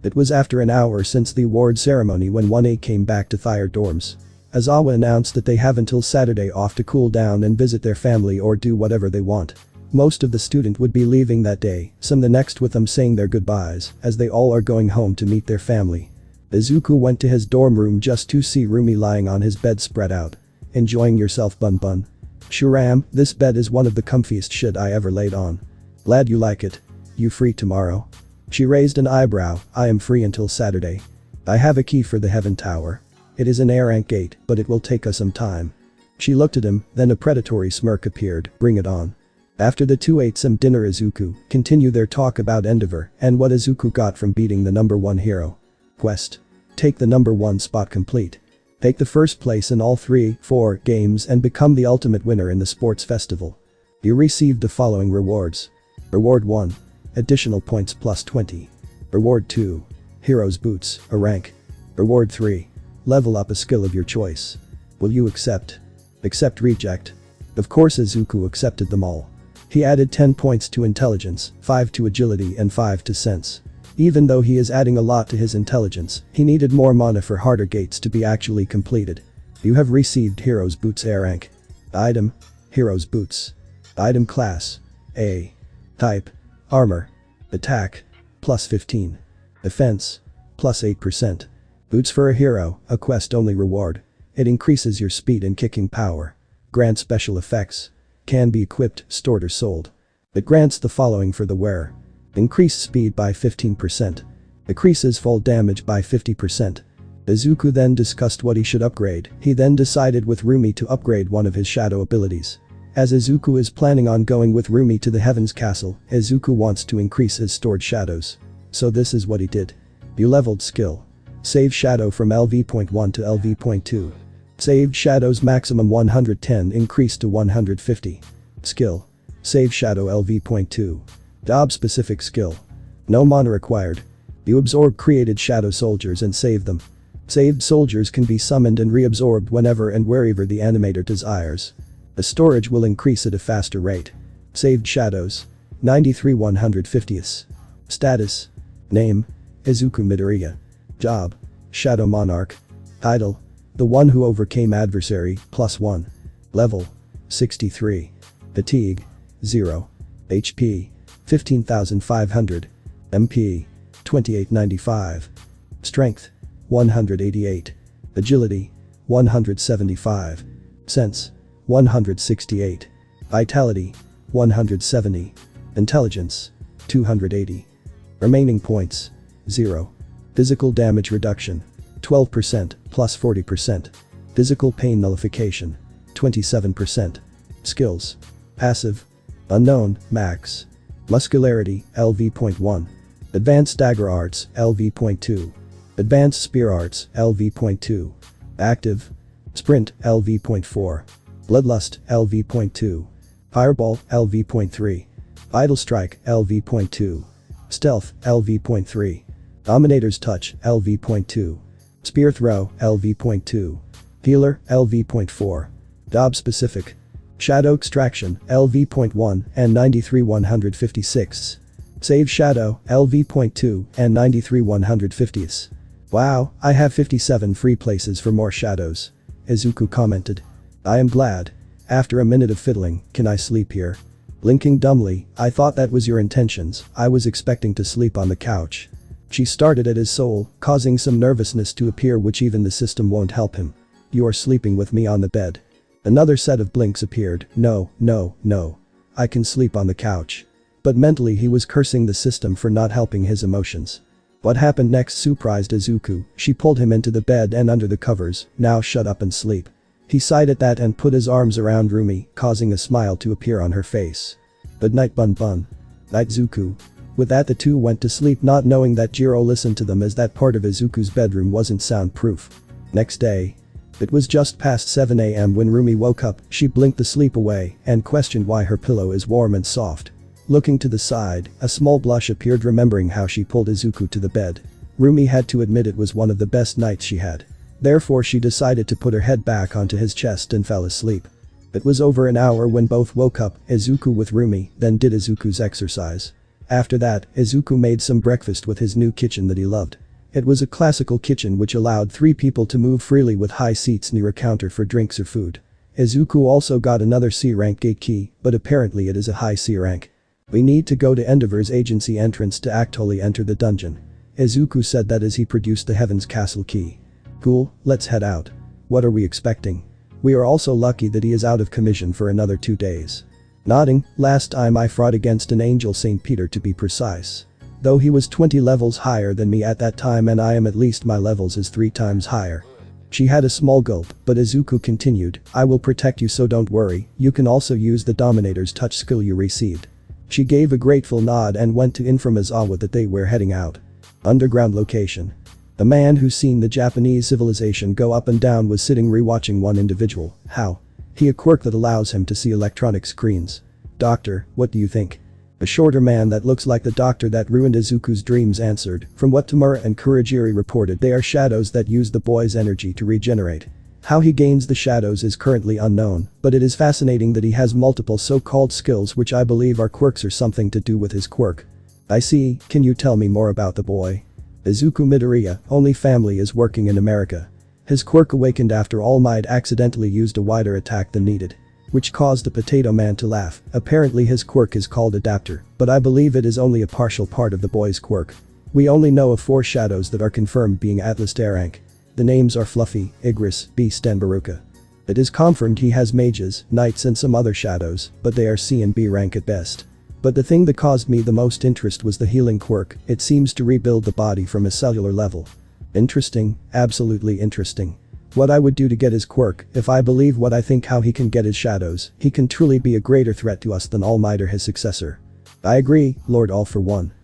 [SPEAKER 1] It was after an hour since the award ceremony when 1A came back to their dorms. Azawa announced that they have until Saturday off to cool down and visit their family or do whatever they want. Most of the student would be leaving that day, some the next with them saying their goodbyes, as they all are going home to meet their family. Izuku went to his dorm room just to see Rumi lying on his bed spread out. Enjoying yourself bun bun? Shuram, this bed is one of the comfiest shit I ever laid on. Glad you like it. You free tomorrow? She raised an eyebrow. I am free until Saturday. I have a key for the Heaven Tower. It is an A-rank gate, but it will take us some time. She looked at him, then a predatory smirk appeared. Bring it on. After the two ate some dinner Izuku continued their talk about Endeavor and what Izuku got from beating the number 1 hero. Quest. Take the number 1 spot complete. Take the 1st place in all 4 games and become the ultimate winner in the sports festival. You received the following rewards. Reward 1. Additional points plus 20. Reward 2. Hero's boots, a rank. Reward 3. Level up a skill of your choice. Will you accept? Accept reject. Of course Izuku accepted them all. He added 10 points to intelligence, 5 to agility and 5 to sense. Even though he is adding a lot to his intelligence, he needed more mana for harder gates to be actually completed. You have received Hero's Boots A rank. Item. Hero's Boots. Item class. A. Type. Armor. Attack. Plus 15. Defense. Plus 8%. Boots for a hero, a quest only reward. It increases your speed and kicking power. Grants special effects. Can be equipped, stored or sold. It grants the following for the wearer. Increase speed by 15%. Decreases fall damage by 50%. Izuku then discussed what he should upgrade. He then decided with Rumi to upgrade one of his shadow abilities. As Izuku is planning on going with Rumi to the Heaven's Castle, Izuku wants to increase his stored shadows. So this is what he did. You leveled skill. Save shadow from LV.1 to LV.2. Saved shadows maximum 110 increased to 150. Skill. Save shadow LV.2. Job specific skill. No mana required. You absorb created shadow soldiers and save them. Saved soldiers can be summoned and reabsorbed whenever and wherever the animator desires. The storage will increase at a faster rate. Saved shadows. 93 150ths. Status. Name. Izuku Midoriya. Job. Shadow Monarch. Title. The one who overcame adversary, +1. Level. 63. Fatigue. 0. HP. 15,500. MP. 2895. Strength. 188. Agility. 175. Sense. 168. Vitality. 170. Intelligence. 280. Remaining points. 0. Physical damage reduction. 12% plus 40%. Physical pain nullification. 27%. Skills. Passive. Unknown, max. Muscularity, LV.1. Advanced Dagger Arts, LV.2. Advanced Spear Arts, LV.2. Active. Sprint, LV.4. Bloodlust, LV.2. Fireball, LV.3. Idle Strike, LV.2. Stealth, LV.3. Dominator's Touch, LV.2. Spear Throw, LV.2. Healer, LV.4. Job Specific. Shadow Extraction, LV.1 and 93-156. Save Shadow, LV.2 and 93-150. Wow, I have 57 free places for more shadows. Izuku commented. I am glad. After a minute of fiddling, can I sleep here? Blinking dumbly, I thought that was your intentions, I was expecting to sleep on the couch. She started at his soul, causing some nervousness to appear which even the system won't help him. You are sleeping with me on the bed. Another set of blinks appeared, no, no, no. I can sleep on the couch. But mentally he was cursing the system for not helping his emotions. What happened next surprised Izuku, she pulled him into the bed and under the covers, now shut up and sleep. He sighed at that and put his arms around Rumi, causing a smile to appear on her face. Good night Bun Bun. Night Zuku. With that the two went to sleep not knowing that Jiro listened to them as that part of Izuku's bedroom wasn't soundproof. Next day. It was just past 7 AM when Rumi woke up, she blinked the sleep away and questioned why her pillow is warm and soft. Looking to the side, a small blush appeared remembering how she pulled Izuku to the bed. Rumi had to admit it was one of the best nights she had. Therefore she decided to put her head back onto his chest and fell asleep. It was over an hour when both woke up, Izuku with Rumi, then did Izuku's exercise. After that, Izuku made some breakfast with his new kitchen that he loved. It was a classical kitchen which allowed 3 people to move freely with high seats near a counter for drinks or food. Izuku also got another C-rank gate key, but apparently it is a high C-rank. We need to go to Endeavor's agency entrance to actually enter the dungeon. Izuku said that as he produced the Heaven's Castle key. Cool, let's head out. What are we expecting? We are also lucky that he is out of commission for another 2 days. Nodding, last time I fought against an angel St. Peter to be precise. Though he was 20 levels higher than me at that time and I am at least my levels is 3 times higher. She had a small gulp, but Izuku continued, I will protect you so don't worry, you can also use the Dominator's touch skill you received. She gave a grateful nod and went to inform Izawa that they were heading out. Underground location. The man who's seen the Japanese civilization go up and down was sitting rewatching one individual. How? He a quirk that allows him to see electronic screens. Doctor, what do you think? A shorter man that looks like the doctor that ruined Izuku's dreams answered, from what Tamura and Kurogiri reported they are shadows that use the boy's energy to regenerate. How he gains the shadows is currently unknown, but it is fascinating that he has multiple so-called skills which I believe are quirks or something to do with his quirk. I see, can you tell me more about the boy? Izuku Midoriya, only family is working in America. His quirk awakened after All Might accidentally used a wider attack than needed. Which caused the potato man to laugh. Apparently his quirk is called adapter, but I believe it is only a partial part of the boy's quirk. We only know of 4 shadows that are confirmed being at least A rank. The names are Fluffy, Igris, Beast and Baruka. It is confirmed he has mages, knights and some other shadows, but they are C and B rank at best. But the thing that caused me the most interest was the healing quirk, it seems to rebuild the body from a cellular level. Interesting, absolutely interesting. What I would do to get his quirk, if I believe what I think how he can get his shadows, he can truly be a greater threat to us than All Might or his successor. I agree, Lord All for one.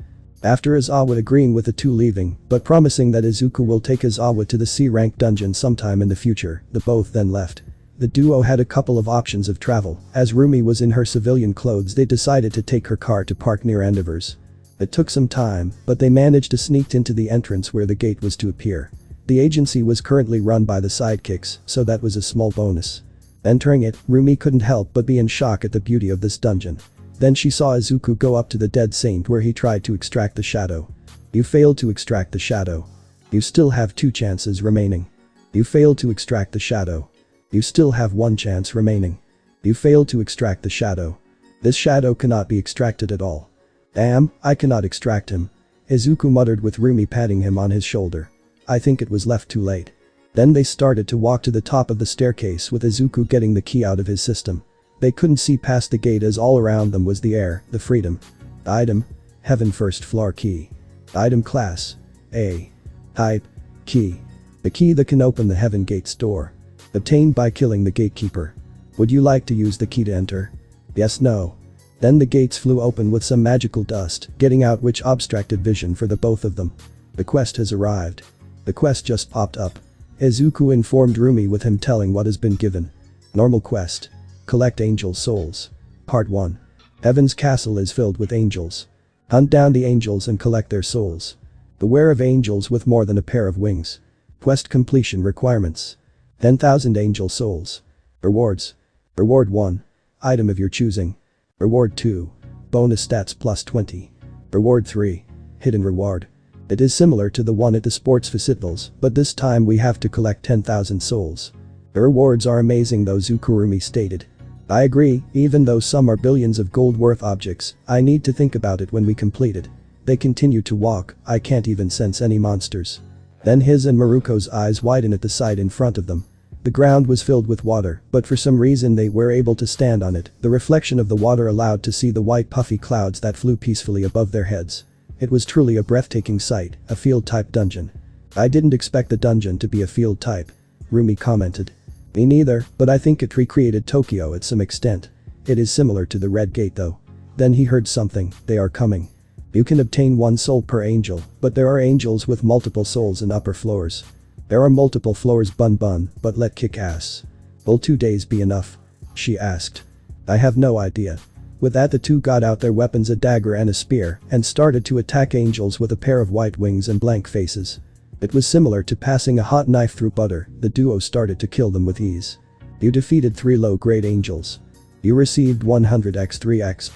[SPEAKER 1] After Izawa agreeing with the two leaving, but promising that Izuku will take Izawa to the C-rank dungeon sometime in the future, the both then left. The duo had a couple of options of travel, as Rumi was in her civilian clothes they decided to take her car to park near Endeavor's. It took some time, but they managed to sneak into the entrance where the gate was to appear. The agency was currently run by the sidekicks, so that was a small bonus. Entering it, Rumi couldn't help but be in shock at the beauty of this dungeon. Then she saw Izuku go up to the dead saint where he tried to extract the shadow. You failed to extract the shadow. You still have 2 chances remaining. You failed to extract the shadow. You still have one chance remaining. You failed to extract the shadow. This shadow cannot be extracted at all. Damn, I cannot extract him. Izuku muttered with Rumi patting him on his shoulder. I think it was left too late. Then they started to walk to the top of the staircase with Izuku getting the key out of his system. They couldn't see past the gate as all around them was the air, the freedom. Item. Heaven first floor key. Item class. A. Type. Key. The key that can open the heaven gate's door. Obtained by killing the gatekeeper. Would you like to use the key to enter? Yes, no. Then the gates flew open with some magical dust, getting out which obstructed vision for the both of them. The quest has arrived. The quest just popped up. Izuku informed Rumi with him telling what has been given. Normal quest. Collect angel souls. Part 1. Heaven's castle is filled with angels. Hunt down the angels and collect their souls. Beware of angels with more than a pair of wings. Quest completion requirements. 10,000 angel souls. Rewards. Reward 1. Item of your choosing. Reward 2. Bonus stats plus 20. Reward 3. Hidden reward. It is similar to the one at the sports festivals, but this time we have to collect 10,000 souls. The rewards are amazing though, Rumi stated. I agree, even though some are billions of gold worth objects, I need to think about it when we complete it. They continue to walk, I can't even sense any monsters. Then his and Maruko's eyes widen at the sight in front of them. The ground was filled with water, but for some reason they were able to stand on it. The reflection of the water allowed to see the white puffy clouds that flew peacefully above their heads. It was truly a breathtaking sight, a field-type dungeon. I didn't expect the dungeon to be a field type. Rumi commented. Me neither, but I think it recreated Tokyo at some extent. It is similar to the Red Gate though. Then he heard something, they are coming. You can obtain 1 soul per angel, but there are angels with multiple souls in upper floors. There are multiple floors bun, but let kick ass. Will 2 days be enough? She asked. I have no idea. With that the two got out their weapons, a dagger and a spear, and started to attack angels with a pair of white wings and blank faces. It was similar to passing a hot knife through butter. The duo started to kill them with ease. You defeated 3 low-grade angels. You received 100 x3 exp.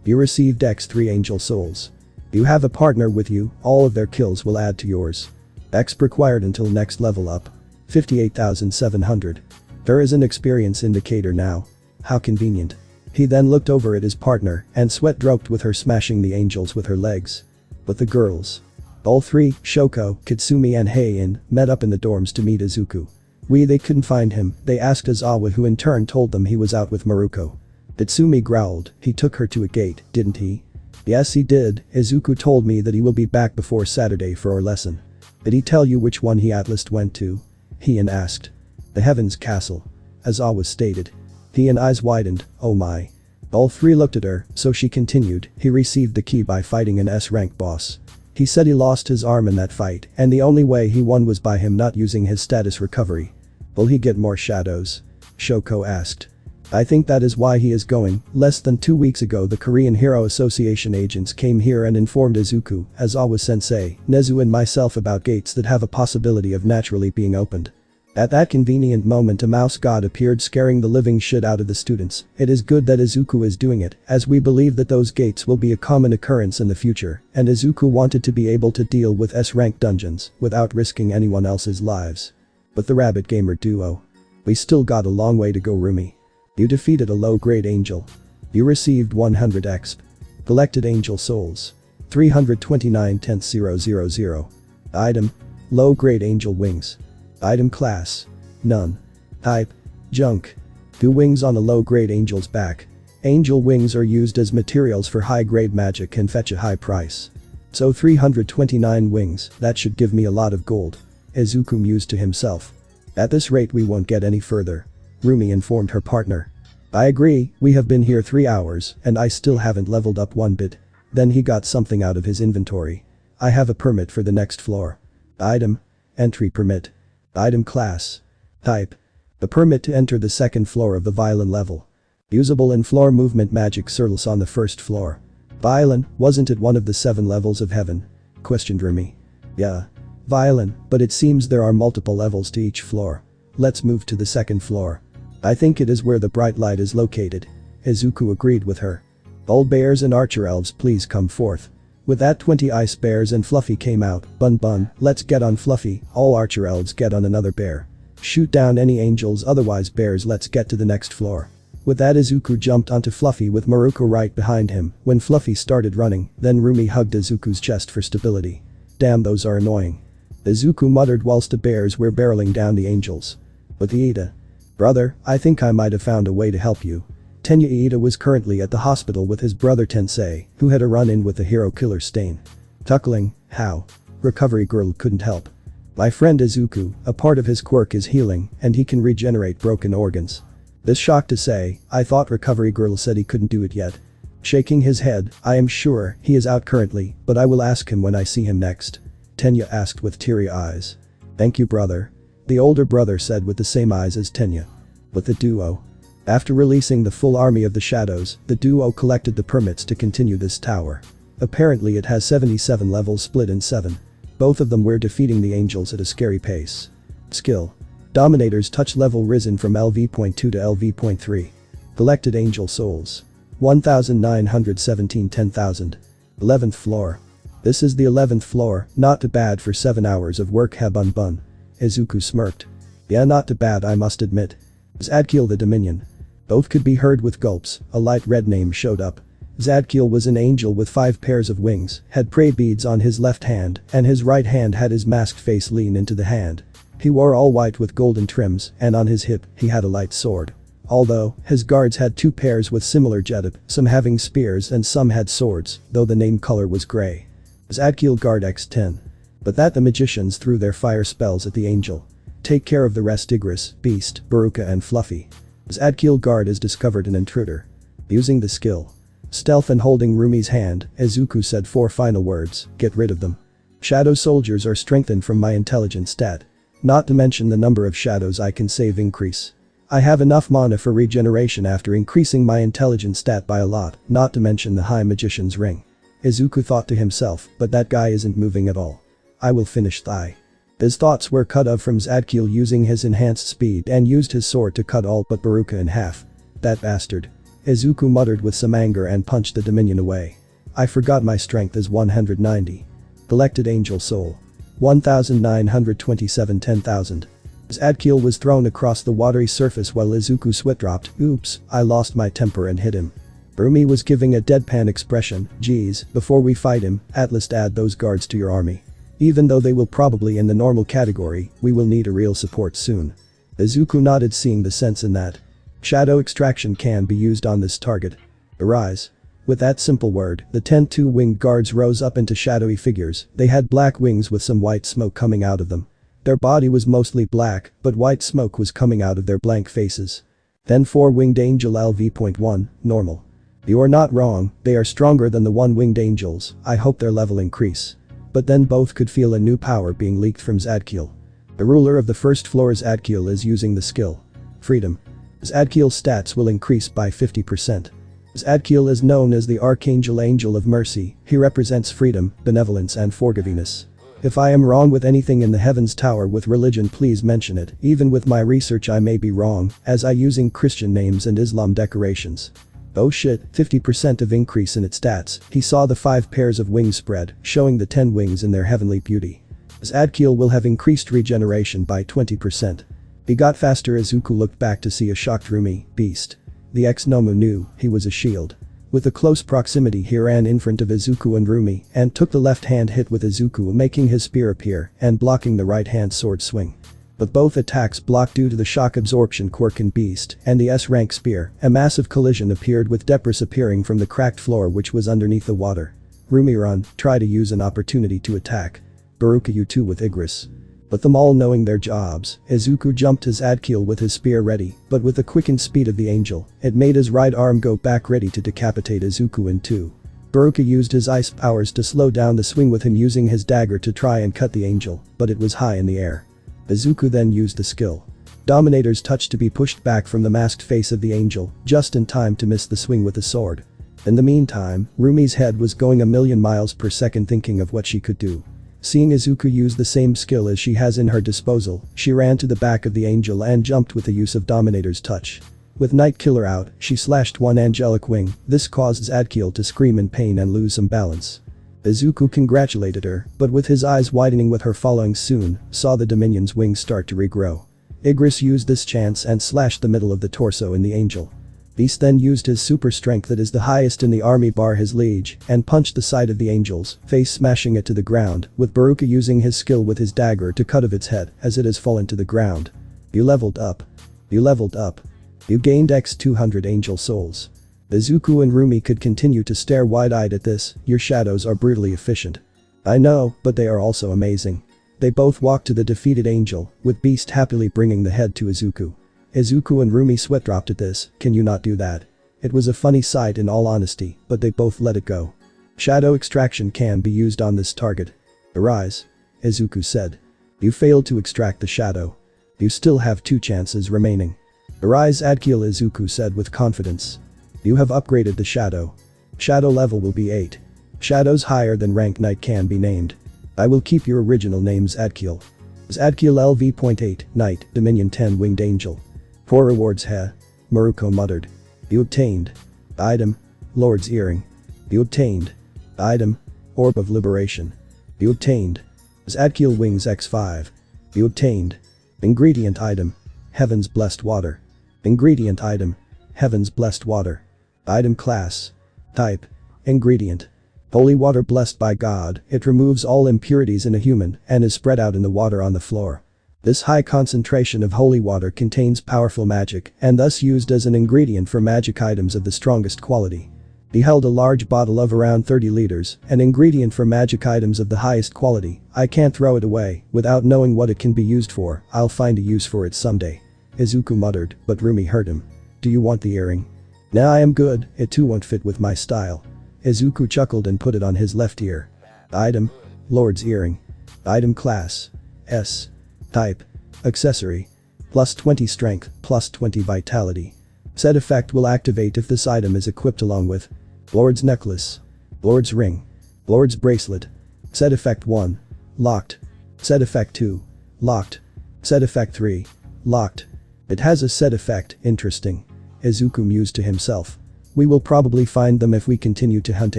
[SPEAKER 1] You received x3 angel souls. You have a partner with you, all of their kills will add to yours. Exp required until next level up. 58,700. There is an experience indicator now. How convenient. He then looked over at his partner, and sweat dropped with her smashing the angels with her legs. But the girls. All 3, Shoko, Katsumi and Heiin, met up in the dorms to meet Izuku. They couldn't find him, they asked Aizawa, who in turn told them he was out with Maruko. Katsumi growled, he took her to a gate, didn't he? Yes he did, Izuku told me that he will be back before Saturday for our lesson. Did he tell you which one he at least went to? Heiin asked. The Heaven's Castle. Aizawa stated. Heiin's eyes widened, oh my. All 3 looked at her, so she continued, he received the key by fighting an S-rank boss. He said he lost his arm in that fight, and the only way he won was by him not using his status recovery. Will he get more shadows? Shoko asked. I think that is why he is going. Less than 2 weeks ago the Korean Hero Association agents came here and informed Izuku, Aizawa-sensei, Nezu and myself about gates that have a possibility of naturally being opened. At that convenient moment a mouse god appeared, scaring the living shit out of the students. It is good that Izuku is doing it, as we believe that those gates will be a common occurrence in the future, and Izuku wanted to be able to deal with S-rank dungeons without risking anyone else's lives. But the rabbit gamer duo. We still got a long way to go, Rumi. You defeated a low-grade angel. You received 100 exp. Collected angel souls. 329 10,000. Item. Low-grade angel wings. Item class. None. Type. Junk. 2 wings on a low-grade angel's back. Angel wings are used as materials for high-grade magic and fetch a high price. So 329 wings, that should give me a lot of gold. Izuku mused to himself. At this rate we won't get any further. Rumi informed her partner. I agree, we have been here 3 hours, and I still haven't leveled up 1 bit. Then he got something out of his inventory. I have a permit for the next floor. Item. Entry permit. Item class. Type. The permit to enter the 2nd floor of the violin level. Usable in floor movement magic circles on the 1st floor. Violin, wasn't it one of the 7 levels of heaven? Questioned Rumi. Yeah. Violin, but it seems there are multiple levels to each floor. Let's move to the 2nd floor. I think it is where the bright light is located. Izuku agreed with her. All bears and archer elves please come forth. With that 20 ice bears and Fluffy came out. Bun, let's get on Fluffy, all archer elves get on another bear. Shoot down any angels, otherwise bears, let's get to the next floor. With that, Izuku jumped onto Fluffy with Maruko right behind him. When Fluffy started running, then Rumi hugged Izuku's chest for stability. Damn, those are annoying. Izuku muttered whilst the bears were barreling down the angels. But Iida. Brother, I think I might have found a way to help you. Tenya. Iida was currently at the hospital with his brother Tensei, who had a run-in with the hero killer Stain. Tuckling, how? Recovery girl couldn't help. My friend Izuku, a part of his quirk is healing, and he can regenerate broken organs. This shocked to say, I thought recovery girl said he couldn't do it yet. Shaking his head, I am sure he is out currently, but I will ask him when I see him next. Tenya asked with teary eyes. Thank you, brother. The older brother said with the same eyes as Tenya. But the duo. After releasing the full army of the shadows, the duo collected the permits to continue this tower. Apparently it has 77 levels split in 7. Both of them were defeating the angels at a scary pace. Skill. Dominator's touch level risen from LV.2 to LV.3. Collected angel souls. 1917 10,000. 11th floor. This is the 11th floor, not too bad for 7 hours of work, ha bun bun. Izuku smirked. Yeah, not too bad, I must admit. Zadkiel the Dominion. Both could be heard with gulps. A light red name showed up. Zadkiel was an angel with 5 pairs of wings, had prey beads on his left hand, and his right hand had his masked face lean into the hand. He wore all white with golden trims, and on his hip, he had a light sword. Although, his guards had 2 pairs with similar jetip, some having spears and some had swords, though the name color was grey. Zadkiel guard X10. But that the magicians threw their fire spells at the angel. Take care of the rest, Igris, Beast, Baruka and Fluffy. Zadkiel guard has discovered an intruder. Using the skill. Stealth and holding Rumi's hand, Izuku said 4 final words, get rid of them. Shadow soldiers are strengthened from my intelligence stat. Not to mention the number of shadows I can save increase. I have enough mana for regeneration after increasing my intelligence stat by a lot, not to mention the high magician's ring. Izuku thought to himself, but that guy isn't moving at all. I will finish Thigh. His thoughts were cut off from Zadkiel using his enhanced speed and used his sword to cut all but Baruka in half. That bastard. Izuku muttered with some anger and punched the Dominion away. I forgot my strength is 190. Collected angel soul. 1927 10,000. Zadkiel was thrown across the watery surface while Izuku sweat dropped. Oops, I lost my temper and hit him. Rumi was giving a deadpan expression. Geez, before we fight him, at least add those guards to your army. Even though they will probably in the normal category, we will need a real support soon. Izuku nodded, seeing the sense in that. Shadow extraction can be used on this target. Arise. With that simple word, the 10 2-winged guards rose up into shadowy figures. They had black wings with some white smoke coming out of them. Their body was mostly black, but white smoke was coming out of their blank faces. Then 4-winged angel LV.1, normal. You are not wrong, they are stronger than the 1-winged angels. I hope their level increase. But then both could feel a new power being leaked from Zadkiel. The ruler of the first floor Zadkiel is using the skill. Freedom. Zadkiel's stats will increase by 50%. Zadkiel is known as the Archangel Angel of Mercy. He represents freedom, benevolence and forgiveness. If I am wrong with anything in the Heavens Tower with religion, please mention it. Even with my research I may be wrong, as I using Christian names and Islam decorations. Oh shit, 50% of increase in its stats. He saw the 5 pairs of wings spread, showing the 10 wings in their heavenly beauty. Zadkiel will have increased regeneration by 20%. He got faster. Izuku looked back to see a shocked Rumi, Beast. The ex-Nomu knew he was a shield. With a close proximity he ran in front of Izuku and Rumi and took the left hand hit with Izuku, making his spear appear and blocking the right hand sword swing. But both attacks blocked due to the shock absorption quirk in Beast and the S-rank spear. A massive collision appeared with debris appearing from the cracked floor which was underneath the water. Rumi run, try to use an opportunity to attack. Baruka you too with Igris. But them all knowing their jobs, Izuku jumped his Zadkiel with his spear ready, but with the quickened speed of the angel, it made his right arm go back ready to decapitate Izuku in 2. Baruka used his ice powers to slow down the swing with him using his dagger to try and cut the angel, but it was high in the air. Izuku then used the skill. Dominator's touch to be pushed back from the masked face of the angel, just in time to miss the swing with the sword. In the meantime, Rumi's head was going a million miles per second thinking of what she could do. Seeing Izuku use the same skill as she has in her disposal, she ran to the back of the angel and jumped with the use of Dominator's touch. With Night Killer out, she slashed one angelic wing. This caused Zadkiel to scream in pain and lose some balance. Izuku congratulated her, but with his eyes widening with her following soon, saw the Dominion's wings start to regrow. Igris used this chance and slashed the middle of the torso in the angel. Beast then used his super strength that is the highest in the army bar his liege and punched the side of the angel's face, smashing it to the ground, with Baruka using his skill with his dagger to cut off its head as it has fallen to the ground. You leveled up. You leveled up. You gained x 200 angel souls. Izuku and Rumi could continue to stare wide-eyed at this. Your shadows are brutally efficient. I know, but they are also amazing. They both walked to the defeated angel, with Beast happily bringing the head to Izuku. Izuku and Rumi sweat dropped at this. Can you not do that? It was a funny sight in all honesty, but they both let it go. Shadow extraction can be used on this target. Arise. Izuku said. You failed to extract the shadow. You still have 2 chances remaining. Arise Adkiel, Izuku said with confidence. You have upgraded the shadow. Shadow level will be 8. Shadows higher than rank knight can be named. I will keep your original names Adkiel. Zadel LV.8, Knight, Dominion 10 Winged Angel. 4 rewards He. Maruko muttered. You obtained. Item. Lord's Earring. You obtained. Item. Orb of Liberation. You obtained. Zadkiel Wings X5. You obtained. Ingredient item. Heaven's Blessed Water. Ingredient item. Heaven's Blessed Water. Item class. Type. Ingredient. Holy water blessed by God. It removes all impurities in a human and is spread out in the water on the floor. This high concentration of holy water contains powerful magic and thus used as an ingredient for magic items of the strongest quality. He held a large bottle of around 30 liters, an ingredient for magic items of the highest quality. I can't throw it away without knowing what it can be used for. I'll find a use for it someday. Izuku muttered, but Rumi heard him. Do you want the earring? Nah, I am good, it too won't fit with my style. Izuku chuckled and put it on his left ear. Item. Lord's Earring. Item class. S. Type. Accessory. Plus 20 strength, plus 20 vitality. Said effect will activate if this item is equipped along with Lord's Necklace. Lord's Ring. Lord's Bracelet. Said effect 1. Locked. Said effect 2. Locked. Said effect 3. Locked. It has a said effect, interesting. Izuku mused to himself. We will probably find them if we continue to hunt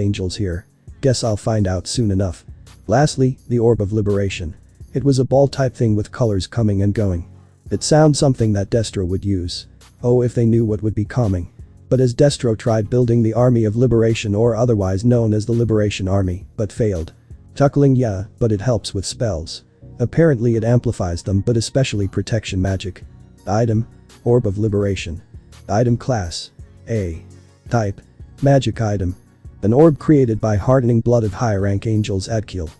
[SPEAKER 1] angels here. Guess I'll find out soon enough. Lastly, the Orb of Liberation. It was a ball-type thing with colors coming and going. It sounds something that Destro would use. Oh, if they knew what would be coming. But as Destro tried building the Army of Liberation, or otherwise known as the Liberation Army, but failed. Tuckling, yeah, but it helps with spells. Apparently it amplifies them, but especially protection magic. Item. Orb of Liberation. Item class. A. Type. Magic item. An orb created by hardening blood of high-rank angels Adkiel.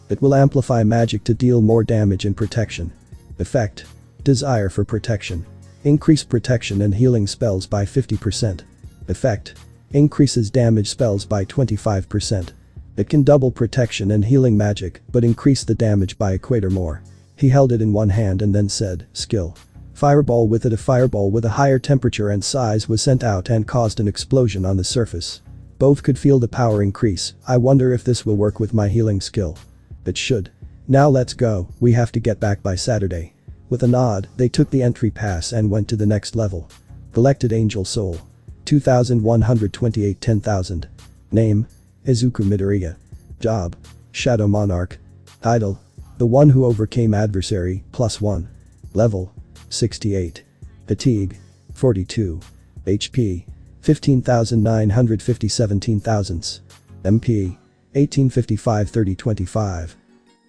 [SPEAKER 1] It will amplify magic to deal more damage and protection. Effect. Desire for protection. Increase protection and healing spells by 50%. Effect. Increases damage spells by 25%. It can double protection and healing magic, but increase the damage by a quarter more. He held it in one hand and then said, skill. Fireball with it. A fireball with a higher temperature and size was sent out and caused an explosion on the surface. Both could feel the power increase. I wonder if this will work with my healing skill. It should. Now let's go, we have to get back by Saturday. With a nod, they took the entry pass and went to the next level. Collected Angel Soul. 2128 10,000. Name. Izuku Midoriya. Job. Shadow Monarch. Title. The one who overcame adversary, +1. Level. 68. Fatigue. 42. HP. 15,950 17 thousandths. MP. 1855 3025.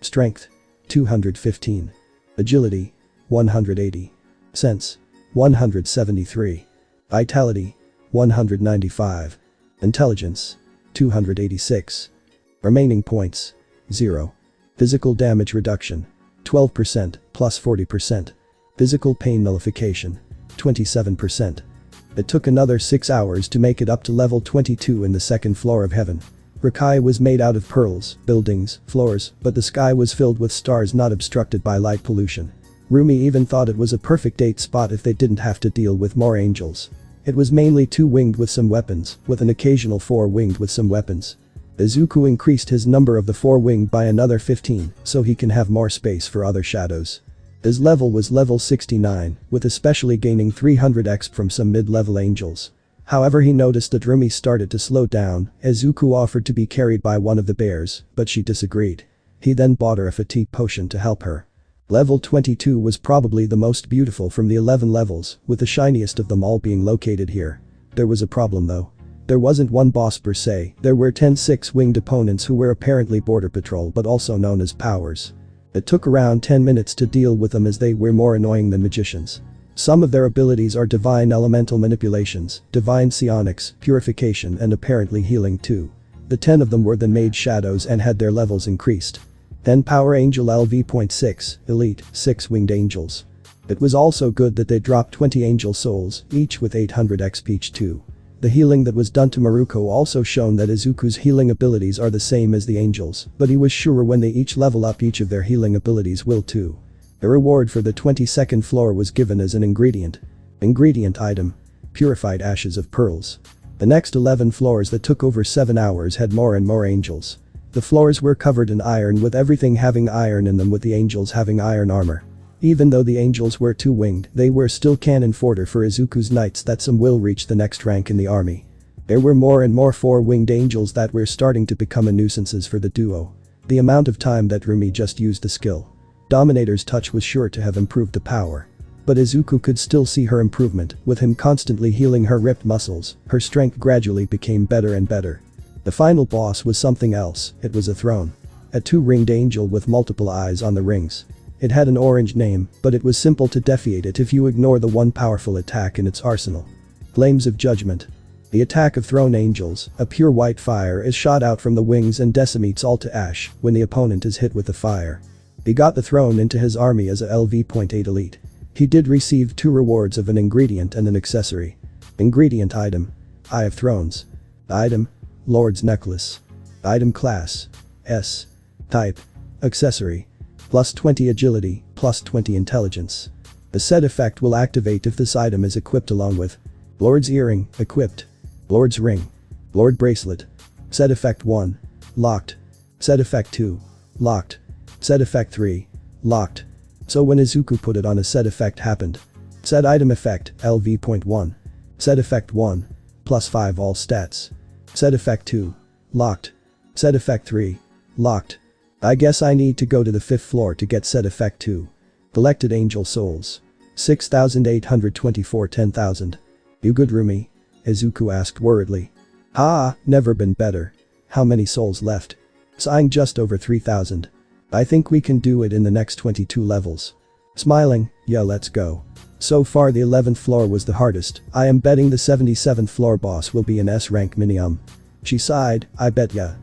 [SPEAKER 1] Strength. 215. Agility. 180. Sense. 173. Vitality. 195. Intelligence. 286. Remaining points. 0. Physical damage reduction. 12% plus 40%. Physical pain nullification. 27%. It took another 6 hours to make it up to level 22 in the second floor of heaven. Rakai was made out of pearls, buildings, floors, but the sky was filled with stars not obstructed by light pollution. Rumi even thought it was a perfect date spot if they didn't have to deal with more angels. It was mainly 2-winged with some weapons, with an occasional 4-winged with some weapons. Izuku increased his number of the 4-winged by another 15, so he can have more space for other shadows. His level was level 69, with especially gaining 300 XP from some mid-level angels. However, he noticed that Rumi started to slow down. Izuku offered to be carried by one of the bears, but she disagreed. He then bought her a fatigue potion to help her. Level 22 was probably the most beautiful from the 11 levels, with the shiniest of them all being located here. There was a problem though. There wasn't one boss per se, there were 10 six-winged opponents who were apparently border patrol but also known as powers. It took around 10 minutes to deal with them as they were more annoying than magicians. Some of their abilities are divine elemental manipulations, divine psionics, purification and apparently healing too. The 10 of them were then made shadows and had their levels increased. Then Power Angel LV.6, Elite, 6-winged angels. It was also good that they dropped 20 angel souls, each with 800 XP each too. The healing that was done to Maruko also shown that Izuku's healing abilities are the same as the angels, but he was sure when they each level up each of their healing abilities will too. A reward for the 22nd floor was given as an ingredient. Ingredient item. Purified ashes of pearls. The next 11 floors that took over 7 hours had more and more angels. The floors were covered in iron with everything having iron in them with the angels having iron armor. Even though the angels were 2-winged, they were still cannon fodder for Izuku's knights that some will reach the next rank in the army. There were more and more 4-winged angels that were starting to become a nuisances for the duo. The amount of time that Rumi just used the skill. Dominator's touch was sure to have improved the power. But Izuku could still see her improvement, with him constantly healing her ripped muscles, her strength gradually became better and better. The final boss was something else, it was a throne. A 2-ringed angel with multiple eyes on the rings. It had an orange name, but it was simple to defeat it if you ignore the one powerful attack in its arsenal. Flames of Judgment. The attack of thrown angels, a pure white fire is shot out from the wings and decimates all to ash when the opponent is hit with the fire. He got the throne into his army as a LV.8 elite. He did receive 2 rewards of an ingredient and an accessory. Ingredient item. Eye of Thrones. Item. Lord's Necklace. Item class. S. Type. Accessory. Plus 20 agility, plus 20 intelligence. The said effect will activate if this item is equipped along with Lord's Earring, equipped. Lord's Ring. Lord Bracelet. Said effect 1. Locked. Said effect 2. Locked. Said effect 3. Locked. So when Izuku put it on a said effect happened. Said item effect, LV.1. Said effect 1. Plus 5 all stats. Said effect 2. Locked. Said effect 3. Locked. I guess I need to go to the 5th floor to get said effect 2. Collected angel souls. 6,824 10,000. You good Rumi? Izuku asked worriedly. Never been better. How many souls left? Sighing just over 3,000. I think we can do it in the next 22 levels. Smiling, yeah let's go. So far the 11th floor was the hardest, I am betting the 77th floor boss will be an S-rank minium. She sighed, I bet ya.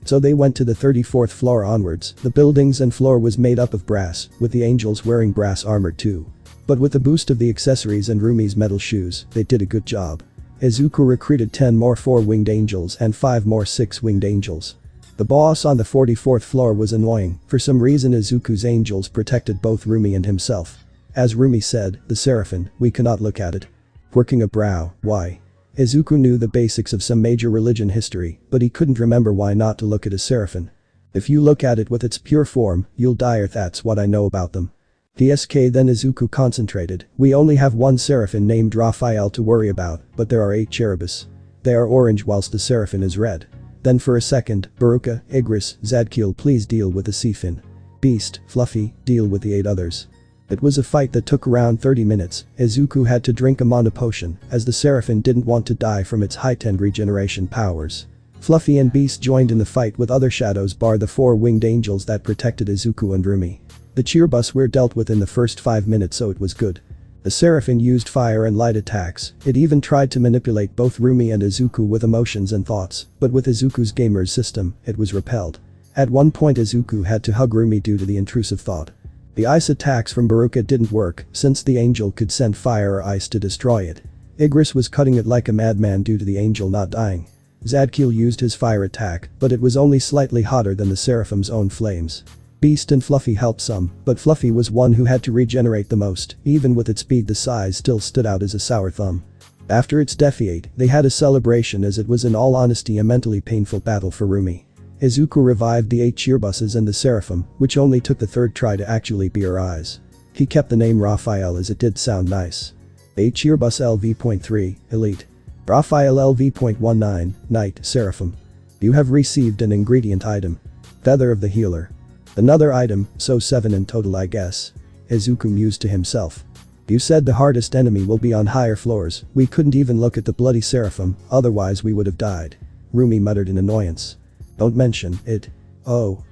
[SPEAKER 1] So they went to the 34th floor onwards, the buildings and floor was made up of brass, with the angels wearing brass armor too. But with the boost of the accessories and Rumi's metal shoes, they did a good job. Izuku recruited 10 more 4-winged angels and 5 more 6-winged angels. The boss on the 44th floor was annoying, for some reason Izuku's angels protected both Rumi and himself. As Rumi said, the Seraphim, we cannot look at it. Quirking a brow, why? Izuku knew the basics of some major religion history, but he couldn't remember why not to look at a Seraphim. If you look at it with its pure form, you'll die or that's what I know about them. DSK then Izuku concentrated, we only have one Seraphim named Raphael to worry about, but there are 8 cherubis. They are orange whilst the Seraphim is red. Then for a second, Baruka, Igris, Zadkiel please deal with the Seafin. Beast, Fluffy, deal with the 8 others. It was a fight that took around 30 minutes, Izuku had to drink a mana potion, as the Seraphim didn't want to die from its heightened regeneration powers. Fluffy and Beast joined in the fight with other shadows bar the 4-winged angels that protected Izuku and Rumi. The cheerbus were dealt with in the first 5 minutes so it was good. The Seraphim used fire and light attacks, it even tried to manipulate both Rumi and Izuku with emotions and thoughts, but with Izuku's gamer's system, it was repelled. At one point Izuku had to hug Rumi due to the intrusive thought. The ice attacks from Baruka didn't work, since the angel could send fire or ice to destroy it. Igris was cutting it like a madman due to the angel not dying. Zadkiel used his fire attack, but it was only slightly hotter than the Seraphim's own flames. Beast and Fluffy helped some, but Fluffy was one who had to regenerate the most, even with its speed the size still stood out as a sour thumb. After its defeat, they had a celebration as it was in all honesty a mentally painful battle for Rumi. Izuku revived the 8 cheerbuses and the Seraphim, which only took the 3rd try to actually be her eyes. He kept the name Raphael as it did sound nice. 8 cheerbus LV.3, Elite. Raphael LV.19, Knight, Seraphim. You have received an ingredient item. Feather of the Healer. Another item, so 7 in total I guess. Izuku mused to himself. You said the hardest enemy will be on higher floors, we couldn't even look at the bloody seraphim, otherwise we would have died. Rumi muttered in annoyance. Don't mention it. Oh.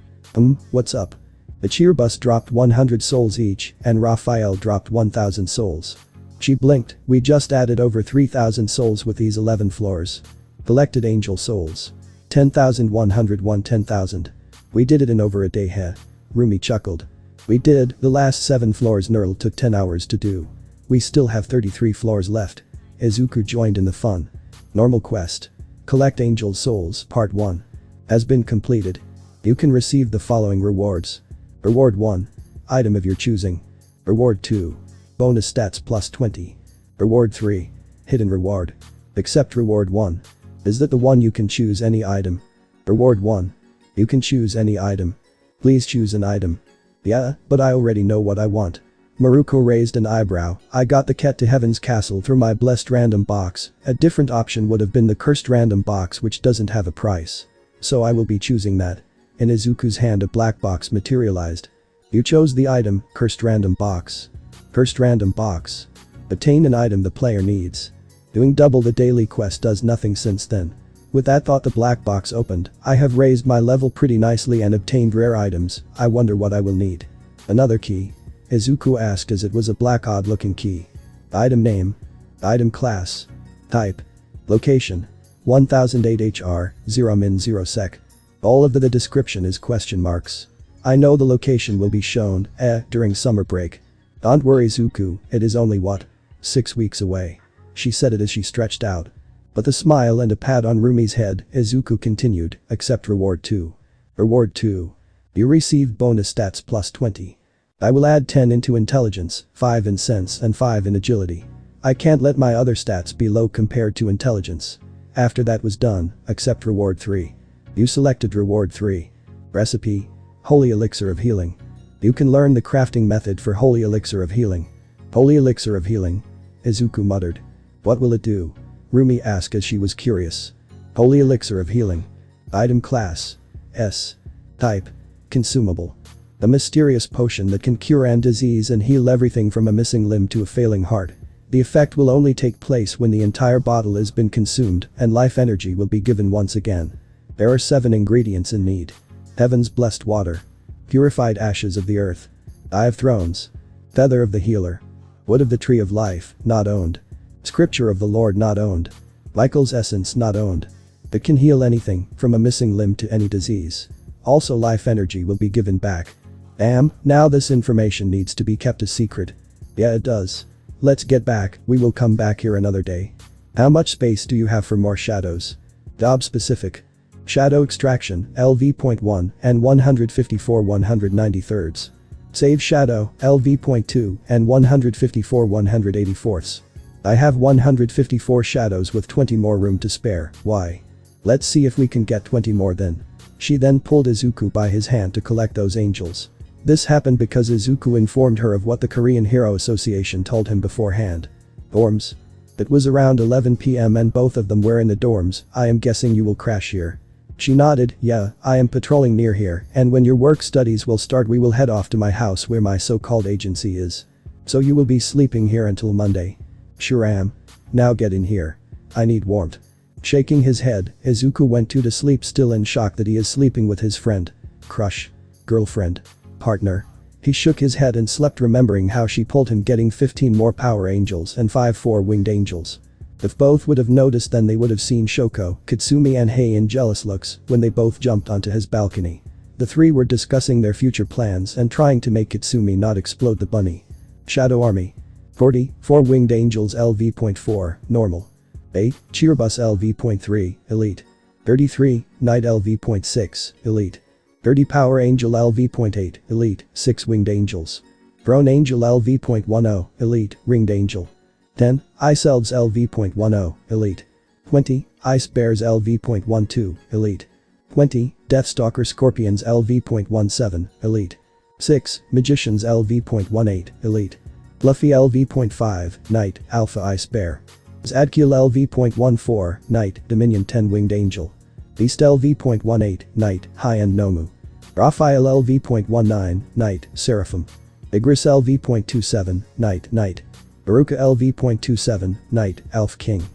[SPEAKER 1] What's up? The cheer bus dropped 100 souls each, and Raphael dropped 1,000 souls. She blinked, we just added over 3,000 souls with these 11 floors. Collected angel souls. 10,101 10,000. We did it in over a day heh. Rumi chuckled. We did, the last 7 floors Nurl took 10 hours to do. We still have 33 floors left. Izuku joined in the fun. Normal quest. Collect angel souls, part 1. Has been completed. You can receive the following rewards. Reward 1. Item of your choosing. Reward 2. Bonus stats plus 20. Reward 3. Hidden reward. Accept reward 1. Is that the one you can choose any item? Reward 1. You can choose any item. Please choose an item. Yeah, but I already know what I want. Maruko raised an eyebrow. I got the Ket to Heaven's Castle through my blessed random box. A different option would have been the cursed random box which doesn't have a price. So I will be choosing that. In Izuku's hand a black box materialized. You chose the item, cursed random box. Cursed random box. Obtain an item the player needs. Doing double the daily quest does nothing since then. With that thought the black box opened. I have raised my level pretty nicely and obtained rare items. I wonder what I will need. Another key. Izuku asked as it was a black odd looking key. Item name. Item class. Type. Location. 1008 HR, 0 min 0 sec. All of the description is question marks. I know the location will be shown, during summer break. Don't worry Izuku, it is only what? 6 weeks away. She said it as she stretched out. With a smile and a pat on Rumi's head, Izuku continued, accept reward 2. Reward 2. You received bonus stats plus 20. I will add 10 into intelligence, 5 in sense and 5 in agility. I can't let my other stats be low compared to intelligence. After that was done, accept reward 3. You selected reward 3. Recipe. Holy Elixir of Healing. You can learn the crafting method for Holy Elixir of Healing. Holy Elixir of Healing. Izuku muttered. What will it do? Rumi asked as she was curious. Holy Elixir of Healing. Item class. S. Type. Consumable. A mysterious potion that can cure an disease and heal everything from a missing limb to a failing heart. The effect will only take place when the entire bottle has been consumed and life energy will be given once again. There are 7 ingredients in need. Heaven's blessed water. Purified ashes of the earth. Eye of Thrones. Feather of the healer. Wood of the tree of life, not owned. Scripture of the Lord not owned. Michael's essence not owned. It can heal anything, from a missing limb to any disease. Also life energy will be given back. Damn, now this information needs to be kept a secret. Yeah it does. Let's get back, we will come back here another day. How much space do you have for more shadows? Job specific. Shadow extraction, LV.1 and 154 193rds. Save shadow, LV.2 and 154 184ths. I have 154 shadows with 20 more room to spare, why? Let's see if we can get 20 more then. She then pulled Izuku by his hand to collect those angels. This happened because Izuku informed her of what the Korean Hero Association told him beforehand. Dorms. It was around 11 PM and both of them were in the dorms. I am guessing you will crash here. She nodded, yeah, I am patrolling near here and when your work studies will start we will head off to my house where my so-called agency is. So you will be sleeping here until Monday. Sure am. Now get in here. I need warmth. Shaking his head, Izuku went to sleep still in shock that he is sleeping with his friend. Crush. Girlfriend. Partner. He shook his head and slept remembering how she pulled him getting 15 more power angels and 5 4-winged angels. If both would have noticed then they would have seen Shoko, Katsumi and Hei in jealous looks when they both jumped onto his balcony. The three were discussing their future plans and trying to make Katsumi not explode the bunny. Shadow Army. 40, 4-winged angels LV.4, normal. 8, Cheerbus LV.3, elite. 33, Knight LV.6, elite. 30 Power Angel LV.8, elite, 6-winged angels. Throne Angel LV.10, elite, ringed angel. 10, Ice Elves LV.10, elite. 20, Ice Bears LV.12, elite. 20, Deathstalker Scorpions LV.17, elite. 6, Magicians LV.18, elite. Fluffy LV.5, Knight, Alpha Ice Bear. Zadkiel LV.14, Knight, Dominion 10-winged angel. Beast LV.18, Knight, High-end Nomu. Raphael LV.19, Knight, Seraphim. Igris LV.27, Knight, Knight. Baruka LV.27, Knight, Elf King.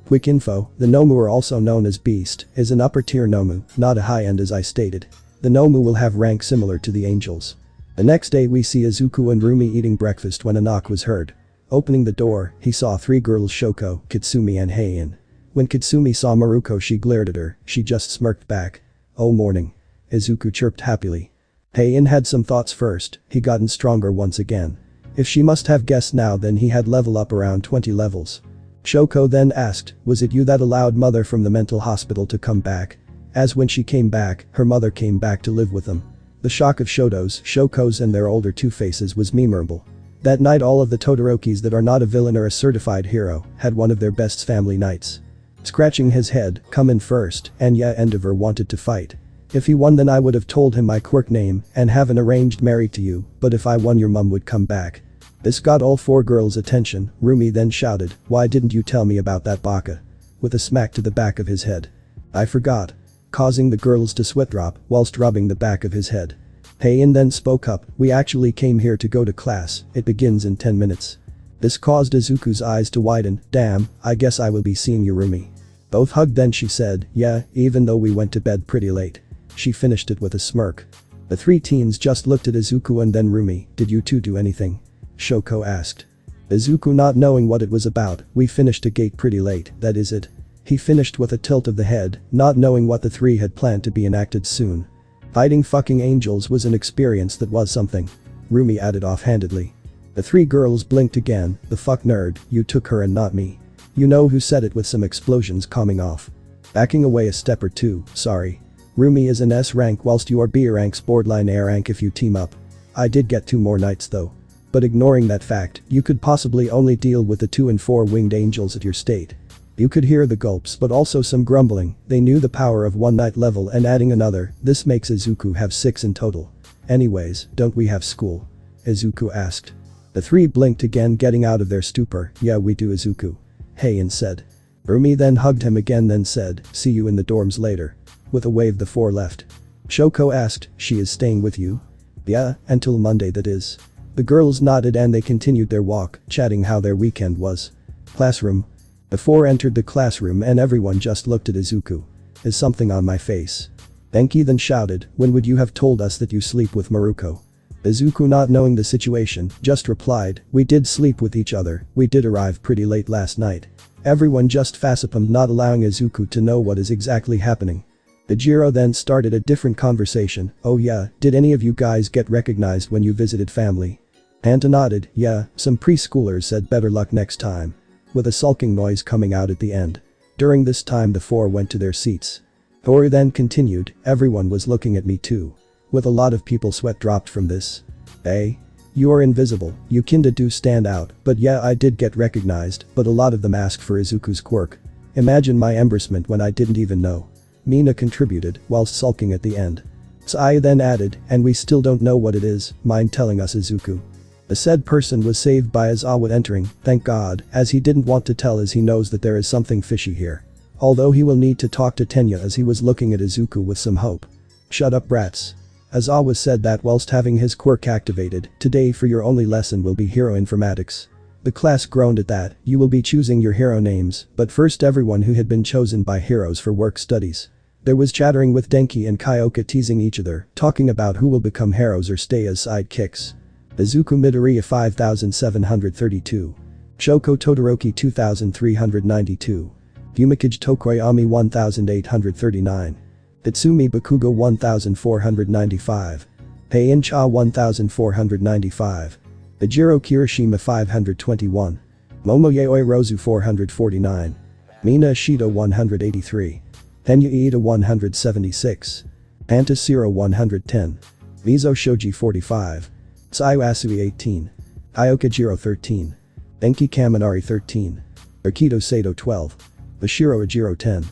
[SPEAKER 1] Quick info, the Nomu are also known as Beast, is an upper tier Nomu, not a high end as I stated. The Nomu will have rank similar to the angels. The next day we see Izuku and Rumi eating breakfast when a knock was heard. Opening the door, he saw three girls Shoko, Katsumi and Heian. When Katsumi saw Maruko she glared at her, she just smirked back. Oh morning. Izuku chirped happily. Heian had some thoughts first, he gotten stronger once again. If she must have guessed now then he had level up around 20 levels. Shoko then asked, was it you that allowed mother from the mental hospital to come back? As when she came back, her mother came back to live with them. The shock of Shoko's and their older two faces was memorable. That night all of the Todorokis that are not a villain or a certified hero had one of their best family nights. Scratching his head, come in first, and yeah Endeavor wanted to fight. If he won then I would have told him my quirk name and have an arranged married to you, but if I won your mum would come back. This got all four girls' attention. Rumi then shouted, why didn't you tell me about that baka? With a smack to the back of his head. I forgot. Causing the girls to sweat drop whilst rubbing the back of his head. Heian then spoke up, we actually came here to go to class, it begins in 10 minutes. This caused Izuku's eyes to widen, damn, I guess I will be seeing you Rumi. Both hugged then she said, yeah, even though we went to bed pretty late. She finished it with a smirk. The three teens just looked at Izuku and then Rumi, did you two do anything? Shoko asked. Izuku not knowing what it was about, we finished a gate pretty late, that is it. He finished with a tilt of the head, not knowing what the three had planned to be enacted soon. Fighting fucking angels was an experience that was something. Rumi added offhandedly. The three girls blinked again, the fuck nerd, you took her and not me. You know who said it with some explosions coming off. Backing away a step or two, sorry. Rumi is an S rank whilst you are B ranks borderline A rank if you team up. I did get 2 more knights though. But ignoring that fact, you could possibly only deal with the 2 and 4 winged angels at your state. You could hear the gulps but also some grumbling, they knew the power of one knight level and adding another, this makes Izuku have 6 in total. Anyways, don't we have school? Izuku asked. The three blinked again getting out of their stupor, yeah we do Izuku. Heian said. Rumi then hugged him again then said, see you in the dorms later. With a wave the four left. Shoko asked, she is staying with you? Yeah, until Monday that is. The girls nodded and they continued their walk, chatting how their weekend was. Classroom. The four entered the classroom and everyone just looked at Izuku. Is something on my face? Denki then shouted, when would you have told us that you sleep with Maruko? Izuku not knowing the situation, just replied, we did sleep with each other, we did arrive pretty late last night. Everyone just facepalmed not allowing Izuku to know what is exactly happening. Ijiro then started a different conversation, oh yeah, did any of you guys get recognized when you visited family? Anta nodded, yeah, some preschoolers said better luck next time. With a sulking noise coming out at the end. During this time the four went to their seats. Tori then continued, everyone was looking at me too. With a lot of people sweat dropped from this. Hey? You are invisible, you kinda do stand out, but yeah I did get recognized, but a lot of them asked for Izuku's quirk. Imagine my embarrassment when I didn't even know. Mina contributed, whilst sulking at the end. Tsai then added, and we still don't know what it is, mind telling us Izuku. The said person was saved by Aizawa entering, thank God, as he didn't want to tell as he knows that there is something fishy here. Although he will need to talk to Tenya as he was looking at Izuku with some hope. Shut up brats. Aizawa said that whilst having his quirk activated, today for your only lesson will be hero informatics. The class groaned at that, you will be choosing your hero names, but first everyone who had been chosen by heroes for work studies. There was chattering with Denki and Kyoka teasing each other, talking about who will become heroes or stay as sidekicks. Izuku Midoriya 5732. Shoko Todoroki 2392. Fumikage Tokoyami 1839. Katsumi Bakugo 1495. Heian Cha 1495. Ijiro Kirishima 521. Momoyaoi Rozu 449. Mina Ishida 183. Tenya Iida 176. Anta Siro 110. Mizo Shoji 45. Tsuyu Asui 18. Ioka Jiro 13. Denki Kaminari 13. Akito Sato 12. Bashiro Ajiro 10.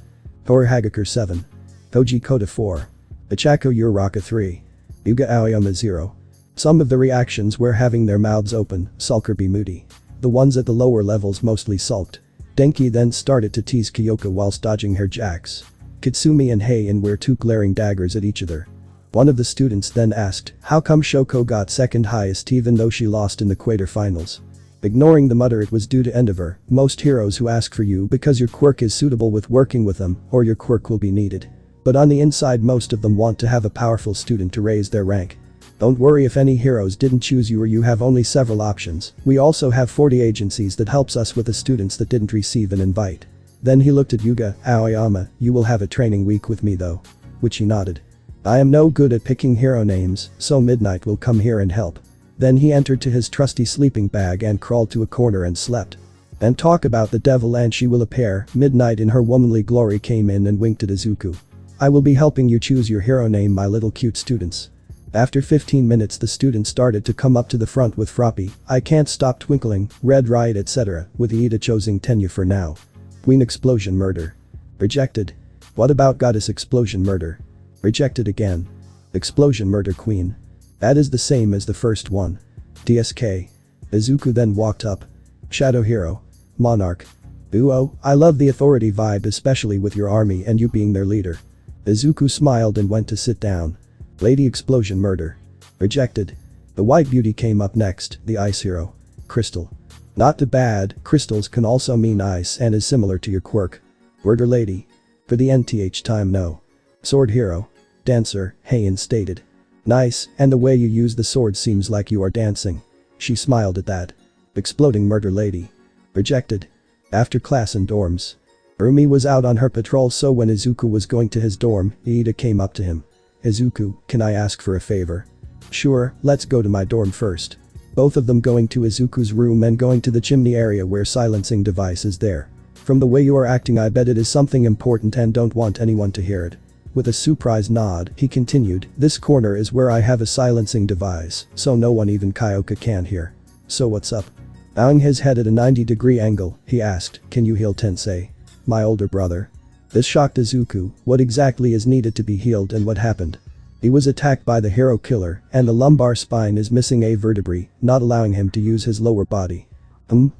[SPEAKER 1] Tor Hagakure 7. Koji Koda 4. Ichako Uraraka 3. Yuga Aoyama 0. Some of the reactions were having their mouths open, sulk or be moody. The ones at the lower levels mostly sulked. Denki then started to tease Kyoka whilst dodging her jacks. Katsumi and Heian were two glaring daggers at each other. One of the students then asked, how come Shoko got second highest even though she lost in the quarterfinals? Ignoring the mutter, it was due to endeavor. Most heroes who ask for you because your quirk is suitable with working with them, or your quirk will be needed. But on the inside most of them want to have a powerful student to raise their rank. Don't worry if any heroes didn't choose you or you have only several options. We also have 40 agencies that helps us with the students that didn't receive an invite. Then he looked at Yuga. Aoyama, you will have a training week with me though. Which he nodded. I am no good at picking hero names, so Midnight will come here and help. Then he entered to his trusty sleeping bag and crawled to a corner and slept. And talk about the devil and she will appear. Midnight in her womanly glory came in and winked at Izuku. I will be helping you choose your hero name, my little cute students. After 15 minutes the students started to come up to the front with Froppy, I can't stop twinkling, Red Riot etc. with Iida choosing Tenya for now. Queen Explosion Murder. Rejected. What about Goddess Explosion Murder? Rejected again. Explosion Murder Queen. That is the same as the first one. DSK. Izuku then walked up. Shadow Hero. Monarch. Buo, I love the authority vibe especially with your army and you being their leader. Izuku smiled and went to sit down. Lady Explosion Murder. Rejected. The White Beauty came up next, the Ice Hero. Crystal. Not too bad, crystals can also mean ice and is similar to your quirk. Murder Lady. For the nth time no. Sword Hero. Dancer, Heian stated. Nice, and the way you use the sword seems like you are dancing. She smiled at that. Exploding Murder Lady. Rejected. After class and dorms. Rumi was out on her patrol, so when Izuku was going to his dorm, Iida came up to him. Izuku, can I ask for a favor? Sure, let's go to my dorm first. Both of them going to Izuku's room and going to the chimney area where silencing device is there. From the way you are acting I bet it is something important and don't want anyone to hear it. With a surprised nod, he continued, this corner is where I have a silencing device, so no one even Kyoka can hear. So what's up? Bowing his head at a 90-degree angle, he asked, can you heal Tensei? My older brother. This shocked Izuku. What exactly is needed to be healed and what happened? He was attacked by the hero killer and the lumbar spine is missing a vertebrae, not allowing him to use his lower body.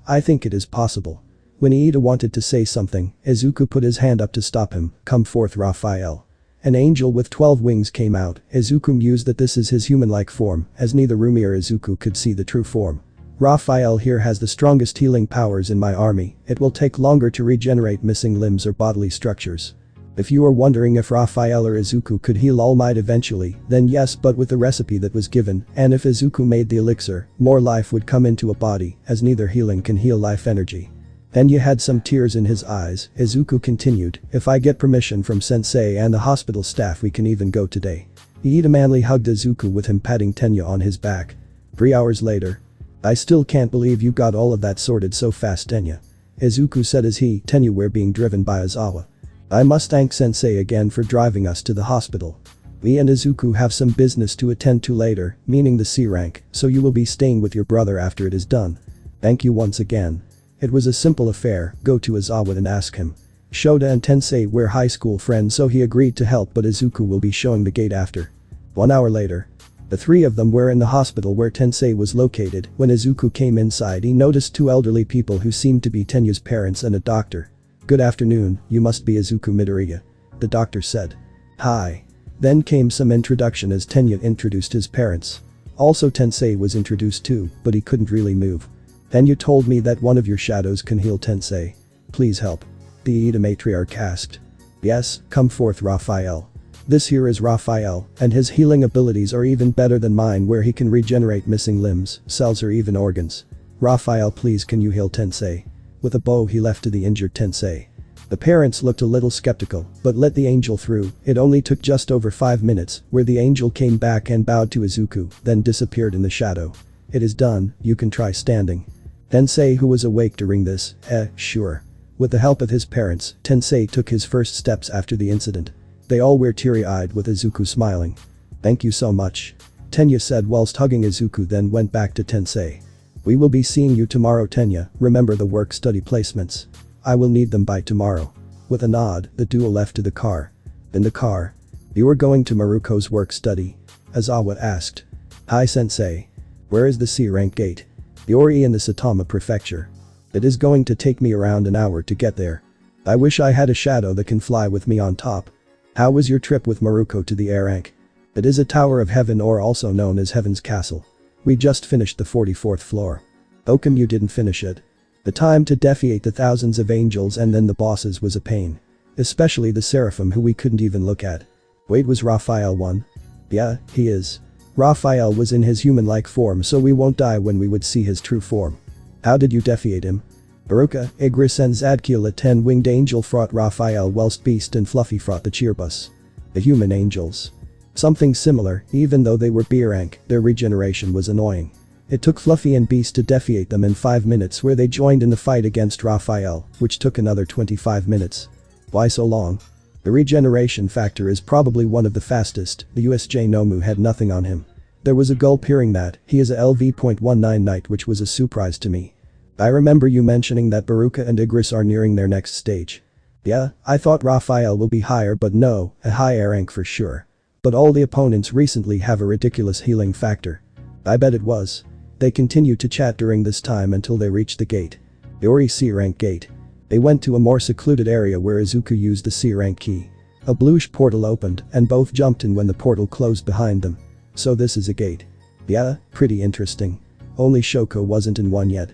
[SPEAKER 1] I think it is possible. When Iida wanted to say something, Izuku put his hand up to stop him. Come forth, Raphael. An angel with 12 wings came out. Izuku mused that this is his human-like form, as neither Rumi or Izuku could see the true form. Raphael here has the strongest healing powers in my army. It will take longer to regenerate missing limbs or bodily structures. If you are wondering if Raphael or Izuku could heal All Might eventually, then yes, but with the recipe that was given, and if Izuku made the elixir, more life would come into a body, as neither healing can heal life energy. Tenya had some tears in his eyes. Izuku continued, if I get permission from Sensei and the hospital staff we can even go today. Iida manly hugged Izuku with him patting Tenya on his back. 3 hours later. I still can't believe you got all of that sorted so fast, Tenya. Izuku said as Tenya were being driven by Aizawa. I must thank Sensei again for driving us to the hospital. We and Izuku have some business to attend to later, meaning the C rank, so you will be staying with your brother after it is done. Thank you once again. It was a simple affair, go to Aizawa and ask him. Shota and Tensei were high school friends so he agreed to help but Izuku will be showing the gate after. 1 hour later. The three of them were in the hospital where Tensei was located. When Izuku came inside he noticed 2 elderly people who seemed to be Tenya's parents and a doctor. Good afternoon, you must be Izuku Midoriya. The doctor said. Hi. Then came some introduction as Tenya introduced his parents. Also Tensei was introduced too, but he couldn't really move. Tenya told me that one of your shadows can heal Tensei. Please help. The Iida matriarch asked. Yes, come forth Raphael. This here is Raphael, and his healing abilities are even better than mine where he can regenerate missing limbs, cells or even organs. Raphael, please can you heal Tensei? With a bow he left to the injured Tensei. The parents looked a little skeptical, but let the angel through. It only took just over 5 minutes, where the angel came back and bowed to Izuku, then disappeared in the shadow. It is done, you can try standing. Tensei, who was awake during this, sure. With the help of his parents, Tensei took his first steps after the incident. They all were teary-eyed with Izuku smiling. Thank you so much. Tenya said whilst hugging Izuku, then went back to Tensei. We will be seeing you tomorrow, Tenya, remember the work-study placements. I will need them by tomorrow. With a nod, the duo left to the car. In the car. You are going to Maruko's work-study? Aizawa asked. Hi Sensei. Where is the C-rank gate? You're in the Saitama prefecture. It is going to take me around an hour to get there. I wish I had a shadow that can fly with me on top. How was your trip with Maruko to the A rank? It is a tower of heaven, or also known as Heaven's Castle. We just finished the 44th floor. How come you didn't finish it? The time to defeat the thousands of angels and then the bosses was a pain. Especially the Seraphim, who we couldn't even look at. Wait, was Raphael one? Yeah, he is. Raphael was in his human-like form, so we won't die when we would see his true form. How did you defeat him? Baruka, Igris and Zadkiel, a 10-winged angel fought Raphael whilst Beast and Fluffy fought the Cheerbus. The human angels. Something similar, even though they were B rank, their regeneration was annoying. It took Fluffy and Beast to defeat them in 5 minutes, where they joined in the fight against Raphael, which took another 25 minutes. Why so long? The regeneration factor is probably one of the fastest. The USJ Nomu had nothing on him. There was a gulp hearing that. He is a LV.19 knight, which was a surprise to me. I remember you mentioning that Baruka and Igris are nearing their next stage. Yeah, I thought Raphael will be higher, but no, a higher rank for sure. But all the opponents recently have a ridiculous healing factor. I bet it was. They continued to chat during this time until they reached the gate. The Ori C rank gate. They went to a more secluded area where Izuku used the C rank key. A bluish portal opened and both jumped in when the portal closed behind them. So this is a gate. Yeah, pretty interesting. Only Shoko wasn't in one yet.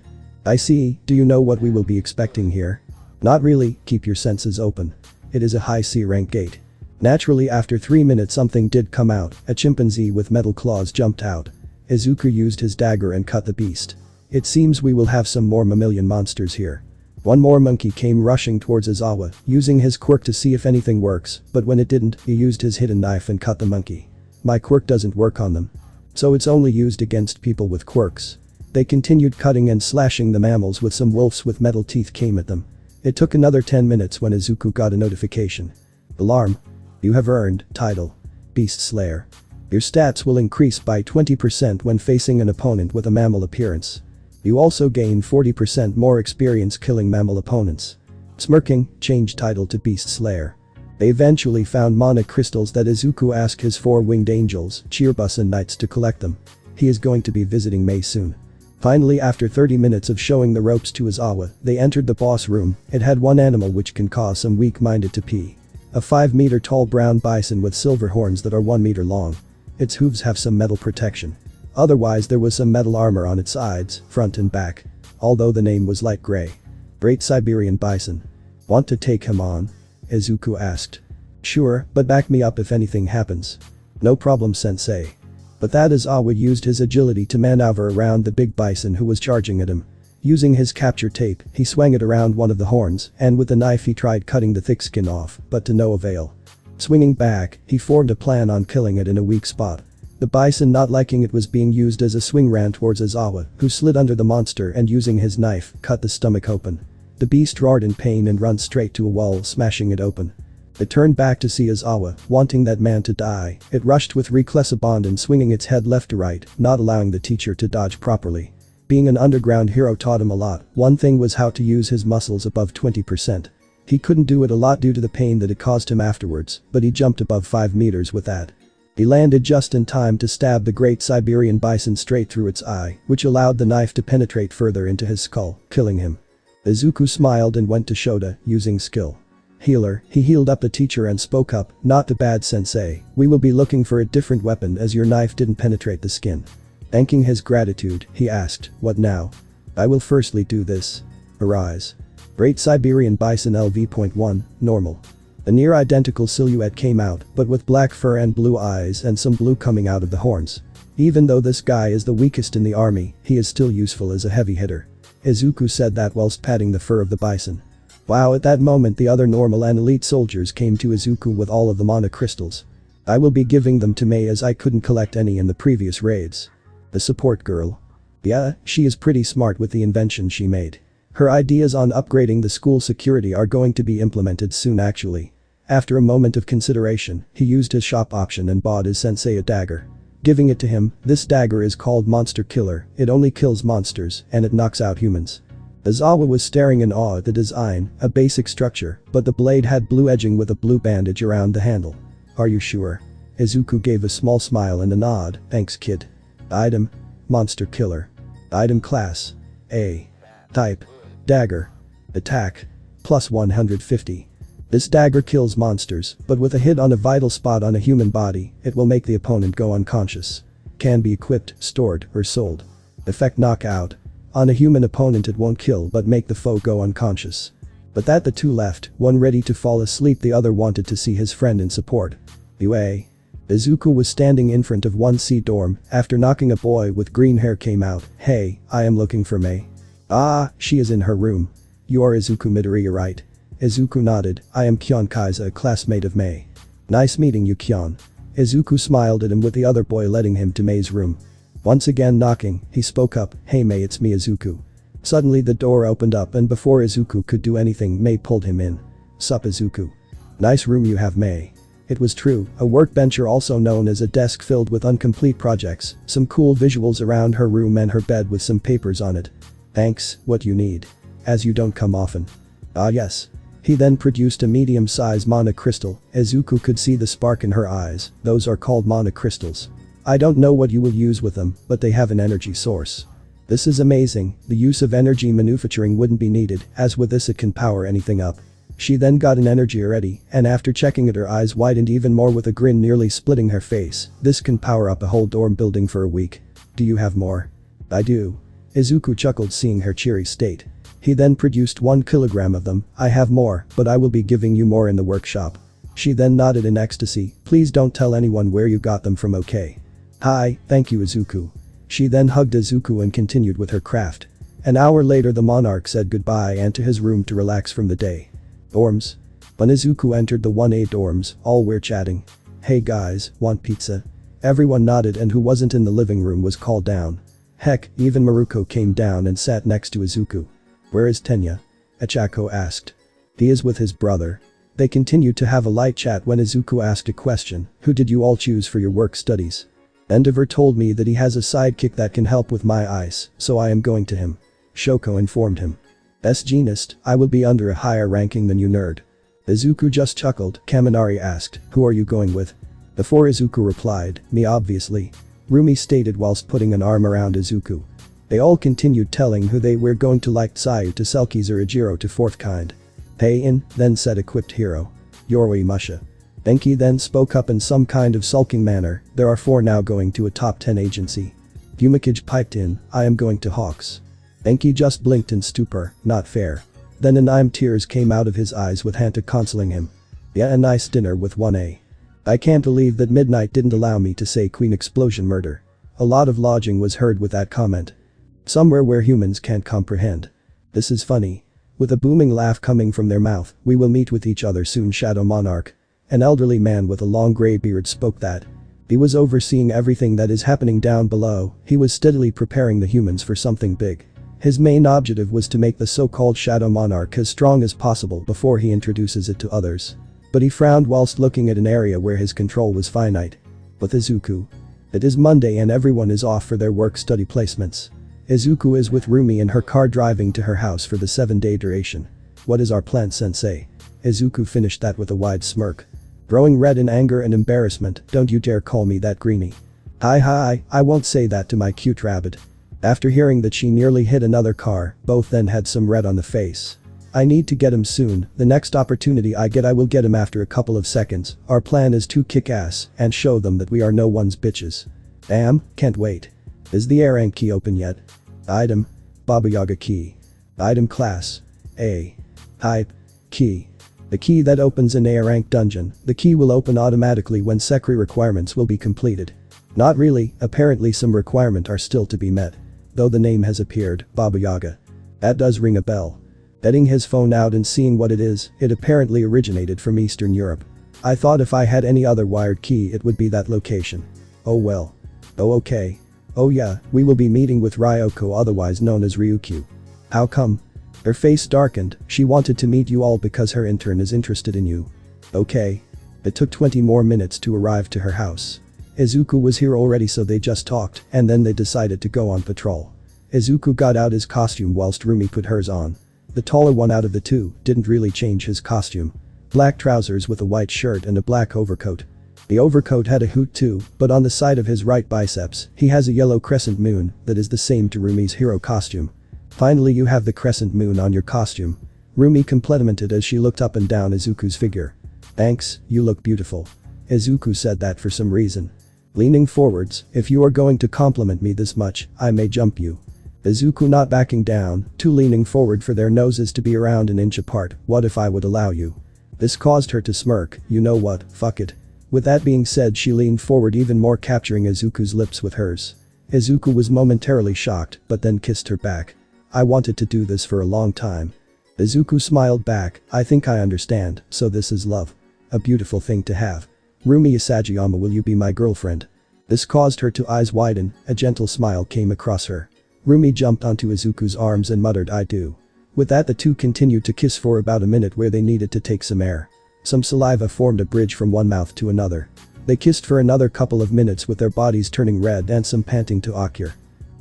[SPEAKER 1] I see. Do you know what we will be expecting here? Not really, keep your senses open. It is a high C rank gate. Naturally, after 3 minutes something did come out. A chimpanzee with metal claws jumped out. Izuku used his dagger and cut the beast. It seems we will have some more mammalian monsters here. One more monkey came rushing towards Izawa, using his quirk to see if anything works, but when it didn't, he used his hidden knife and cut the monkey. My quirk doesn't work on them. So it's only used against people with quirks. They continued cutting and slashing the mammals with some wolves with metal teeth came at them. It took another 10 minutes when Izuku got a notification. Alarm. You have earned title Beast Slayer. Your stats will increase by 20% when facing an opponent with a mammal appearance. You also gain 40% more experience killing mammal opponents. Smirking, change title to Beast Slayer. They eventually found mana crystals that Izuku asked his 4-winged angels, Cheerbus and Knights to collect them. He is going to be visiting May soon. Finally, after 30 minutes of showing the ropes to Izawa, they entered the boss room. It had one animal which can cause some weak-minded to pee. A 5-meter tall brown bison with silver horns that are 1 meter long. Its hooves have some metal protection. Otherwise there was some metal armor on its sides, front and back. Although the name was light gray. Great Siberian Bison. Want to take him on? Izuku asked. Sure, but back me up if anything happens. No problem, sensei. But that Izawa used his agility to maneuver around the big bison who was charging at him. Using his capture tape, he swung it around one of the horns, and with a knife he tried cutting the thick skin off, but to no avail. Swinging back, he formed a plan on killing it in a weak spot. The bison, not liking it was being used as a swing, ran towards Izawa, who slid under the monster and using his knife, cut the stomach open. The beast roared in pain and ran straight to a wall, smashing it open. It turned back to see Izawa, wanting that man to die. It rushed with reckless abandon, swinging its head left to right, not allowing the teacher to dodge properly. Being an underground hero taught him a lot. One thing was how to use his muscles above 20%. He couldn't do it a lot due to the pain that it caused him afterwards, but he jumped above 5 meters with that. He landed just in time to stab the great Siberian bison straight through its eye, which allowed the knife to penetrate further into his skull, killing him. Izuku smiled and went to Shota, using skill. Healer, he healed up the teacher and spoke up, not too bad, sensei. We will be looking for a different weapon as your knife didn't penetrate the skin. Thanking his gratitude, he asked, what now? I will firstly do this. Arise. Great Siberian Bison LV.1, normal. A near identical silhouette came out, but with black fur and blue eyes and some blue coming out of the horns. Even though this guy is the weakest in the army, he is still useful as a heavy hitter. Izuku said that whilst patting the fur of the bison. Wow, at that moment the other normal and elite soldiers came to Izuku with all of the mana crystals. I will be giving them to Mei as I couldn't collect any in the previous raids. The support girl. Yeah, she is pretty smart with the invention she made. Her ideas on upgrading the school security are going to be implemented soon actually. After a moment of consideration, he used his shop option and bought his sensei a dagger. Giving it to him, this dagger is called Monster Killer. It only kills monsters and it knocks out humans. Izawa was staring in awe at the design, a basic structure, but the blade had blue edging with a blue bandage around the handle. Are you sure? Izuku gave a small smile and a nod, thanks kid. Item. Monster Killer. Item class. A. Type. Dagger. Attack. +150. This dagger kills monsters, but with a hit on a vital spot on a human body, it will make the opponent go unconscious. Can be equipped, stored, or sold. Effect knockout. On a human opponent it won't kill but make the foe go unconscious. But that the two left, one ready to fall asleep, the other wanted to see his friend in support. Anyway. Izuku was standing in front of 1C dorm, after knocking a boy with green hair came out. Hey, I am looking for Mei. Ah, she is in her room. You are Izuku Midoriya, right? Izuku nodded. I am Kyon Kaiza, a classmate of Mei. Nice meeting you, Kyon. Izuku smiled at him with the other boy letting him to Mei's room. Once again knocking, he spoke up. Hey Mei, it's me, Izuku. Suddenly the door opened up and before Izuku could do anything, Mei pulled him in. Sup Izuku. Nice room you have, Mei. It was true, a workbencher, also known as a desk filled with incomplete projects, some cool visuals around her room and her bed with some papers on it. Thanks, what you need? As you don't come often. Ah yes. He then produced a medium-sized mana crystal. Izuku could see the spark in her eyes. Those are called mana crystals. I don't know what you will use with them, but they have an energy source. This is amazing, the use of energy manufacturing wouldn't be needed, as with this it can power anything up. She then got an energy already, and after checking it her eyes widened even more with a grin nearly splitting her face. This can power up a whole dorm building for a week. Do you have more? I do. Izuku chuckled seeing her cheery state. He then produced 1 kilogram of them. I have more, but I will be giving you more in the workshop. She then nodded in ecstasy. Please don't tell anyone where you got them from, okay? Hi, thank you Izuku. She then hugged Izuku and continued with her craft. An hour later the Monarch said goodbye and to his room to relax from the day. Dorms. When Izuku entered the 1A dorms, all were chatting. Hey guys, want pizza? Everyone nodded and who wasn't in the living room was called down. Heck, even Maruko came down and sat next to Izuku. Where is Tenya? Echako asked. He is with his brother. They continued to have a light chat when Izuku asked a question. Who did you all choose for your work studies? Endeavor told me that he has a sidekick that can help with my ice, so I am going to him. Shoko informed him. Genist, I will be under a higher ranking than you, nerd. Izuku just chuckled. Kaminari asked, who are you going with? Before Izuku replied, me obviously. Rumi stated whilst putting an arm around Izuku. They all continued telling who they were going to, like Tsayu to Selkies or Ijiro to fourth kind. Pei-in, then said equipped hero. Yoroi Musha. Denki then spoke up in some kind of sulking manner. There are 4 now going to a top 10 agency. Yumikage piped in, I am going to Hawks. Denki just blinked in stupor, not fair. Then tears came out of his eyes with Hanta consoling him. Yeah, a nice dinner with 1A. I can't believe that Midnight didn't allow me to say Queen Explosion murder. A lot of lodging was heard with that comment. Somewhere where humans can't comprehend. This is funny. With a booming laugh coming from their mouth, we will meet with each other soon, Shadow Monarch. An elderly man with a long grey beard spoke that. He was overseeing everything that is happening down below. He was steadily preparing the humans for something big. His main objective was to make the so-called Shadow Monarch as strong as possible before he introduces it to others. But he frowned whilst looking at an area where his control was finite. With Izuku. It is Monday and everyone is off for their work-study placements. Izuku is with Rumi in her car driving to her house for the 7-day duration. What is our plan, sensei? Izuku finished that with a wide smirk. Growing red in anger and embarrassment, don't you dare call me that, greenie. Hi, I won't say that to my cute rabbit. After hearing that she nearly hit another car, both then had some red on the face. I need to get him soon, the next opportunity I get I will get him after a couple of seconds. Our plan is to kick ass and show them that we are no one's bitches. Damn, can't wait. Is the A rank key open yet? Item. Baba Yaga key. Item class. A. Type. Key. The key that opens an A rank dungeon. The key will open automatically when Sekri requirements will be completed. Not really, apparently some requirements are still to be met. Though the name has appeared, Baba Yaga. That does ring a bell. Getting his phone out and seeing what it is, it apparently originated from Eastern Europe. I thought if I had any other wired key it would be that location. Oh well. Oh okay. Oh yeah, we will be meeting with Ryoko, otherwise known as Ryukyu. How come? Her face darkened. She wanted to meet you all because her intern is interested in you. Okay. It took 20 more minutes to arrive to her house. Izuku was here already, so they just talked and then they decided to go on patrol. Izuku got out his costume whilst Rumi put hers on. The taller one out of the two didn't really change his costume. Black trousers with a white shirt and a black overcoat. The overcoat had a hood too, but on the side of his right biceps, he has a yellow crescent moon that is the same to Rumi's hero costume. Finally you have the crescent moon on your costume. Rumi complimented as she looked up and down Izuku's figure. "Thanks, you look beautiful." Izuku said that for some reason. Leaning forwards, "If you are going to compliment me this much, I may jump you." Izuku not backing down, two leaning forward for their noses to be around an inch apart. "What if I would allow you?" This caused her to smirk. "You know what, fuck it." With that being said, she leaned forward even more, capturing Izuku's lips with hers. Izuku was momentarily shocked, but then kissed her back. "I wanted to do this for a long time." Izuku smiled back. "I think I understand, so this is love. A beautiful thing to have. Rumi Isagiyama, will you be my girlfriend?" This caused her to eyes widen, a gentle smile came across her. Rumi jumped onto Izuku's arms and muttered, "I do." With that, the two continued to kiss for about a minute where they needed to take some air. Some saliva formed a bridge from one mouth to another. They kissed for another couple of minutes with their bodies turning red and some panting to occur.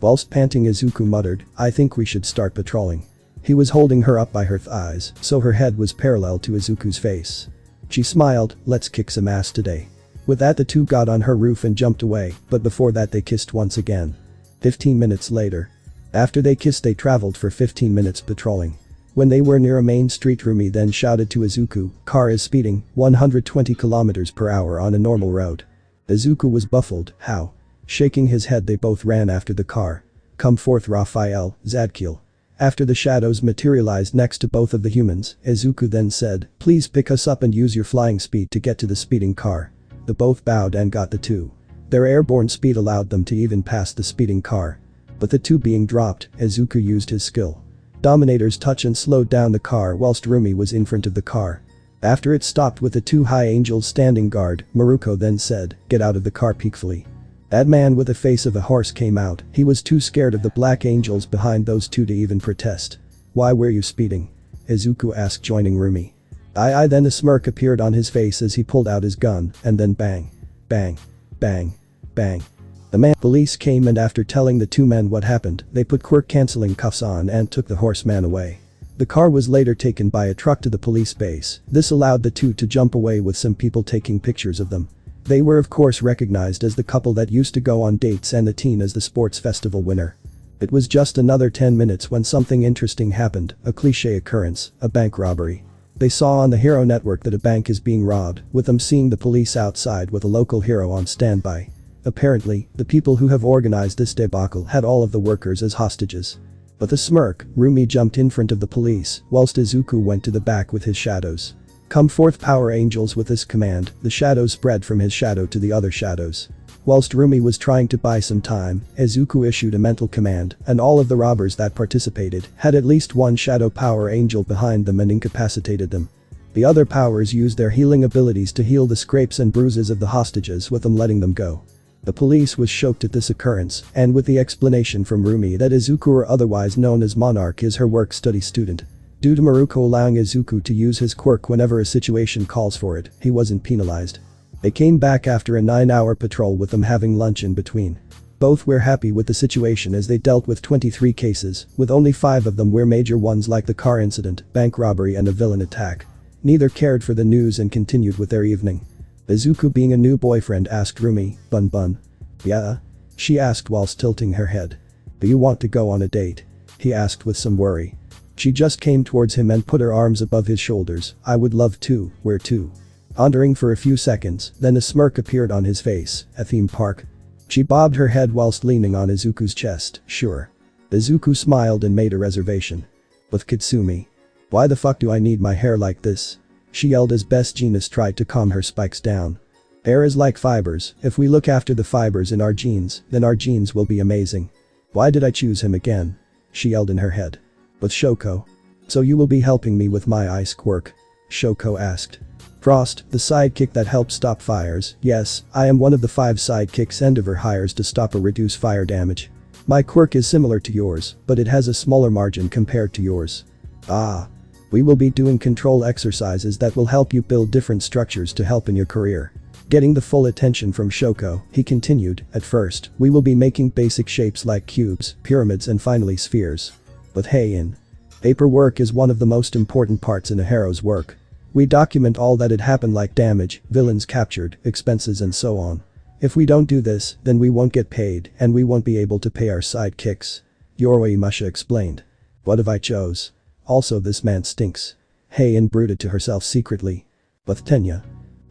[SPEAKER 1] Whilst panting, Izuku muttered, "I think we should start patrolling." He was holding her up by her thighs, so her head was parallel to Izuku's face. She smiled, "Let's kick some ass today." With that, the two got on her roof and jumped away, but before that they kissed once again. 15 minutes later. After they kissed, they traveled for 15 minutes patrolling. When they were near a main street, Rumi then shouted to Izuku, "Car is speeding 120 km per hour on a normal road." Izuku was baffled. "How?" Shaking his head, they both ran after the car. "Come forth, Raphael, Zadkiel." After the shadows materialized next to both of the humans, Izuku then said, "Please pick us up and use your flying speed to get to the speeding car." They both bowed and got the two. Their airborne speed allowed them to even pass the speeding car. But the two being dropped, Izuku used his skill. Dominator's touch and slowed down the car whilst Rumi was in front of the car. After it stopped with the two high angels standing guard, Maruko then said, "Get out of the car peacefully." That man with the face of a horse came out. He was too scared of the black angels behind those two to even protest. "Why were you speeding?" Izuku asked, joining Rumi. Then a smirk appeared on his face as he pulled out his gun, and then bang. Bang. Bang. Bang. The police came, and after telling the two men what happened, they put quirk cancelling cuffs on and took the horseman away. The car was later taken by a truck to the police base. This allowed the two to jump away with some people taking pictures of them. They were of course recognized as the couple that used to go on dates and the teen as the sports festival winner. It was just another 10 minutes when something interesting happened, a cliché occurrence, a bank robbery. They saw on the Hero network that a bank is being robbed, with them seeing the police outside with a local hero on standby. Apparently, the people who have organized this debacle had all of the workers as hostages. With a smirk, Rumi jumped in front of the police, whilst Izuku went to the back with his shadows. "Come forth, Power Angels." With this command, the shadows spread from his shadow to the other shadows. Whilst Rumi was trying to buy some time, Izuku issued a mental command, and all of the robbers that participated had at least one shadow Power Angel behind them and incapacitated them. The other powers used their healing abilities to heal the scrapes and bruises of the hostages, with them letting them go. The police was shocked at this occurrence, and with the explanation from Rumi that Izuku, or otherwise known as Monarch, is her work-study student. Due to Maruko allowing Izuku to use his quirk whenever a situation calls for it, he wasn't penalized. They came back after a 9-hour patrol, with them having lunch in between. Both were happy with the situation as they dealt with 23 cases, with only 5 of them were major ones like the car incident, bank robbery and a villain attack. Neither cared for the news and continued with their evening. Izuku, being a new boyfriend, asked Rumi, "Bun?" "Yeah?" she asked whilst tilting her head. "Do you want to go on a date?" he asked with some worry. She just came towards him and put her arms above his shoulders. "I would love to, where to?" Pondering for a few seconds, then a smirk appeared on his face. "A theme park?" She bobbed her head whilst leaning on Izuku's chest. "Sure." Izuku smiled and made a reservation. "With Katsumi." "Why the fuck do I need my hair like this?" she yelled as Best Jeanist tried to calm her spikes down. "Hair is like fibers. If we look after the fibers in our genes, then our genes will be amazing." "Why did I choose him again?" she yelled in her head. "With Shoko." "So you will be helping me with my ice quirk?" Shoko asked. "Frost, the sidekick that helps stop fires. Yes, I am one of the 5 sidekicks Endeavor hires to stop or reduce fire damage. My quirk is similar to yours, but it has a smaller margin compared to yours." "Ah. We will be doing control exercises that will help you build different structures to help in your career." Getting the full attention from Shoko, he continued, "At first, we will be making basic shapes like cubes, pyramids and finally spheres. But hey, in paperwork is one of the most important parts in a hero's work. We document all that had happened, like damage, villains captured, expenses and so on. If we don't do this, then we won't get paid and we won't be able to pay our sidekicks." Yoroi Musha explained. "What if I chose also this man stinks. Heian brooded to herself secretly. But Tenya.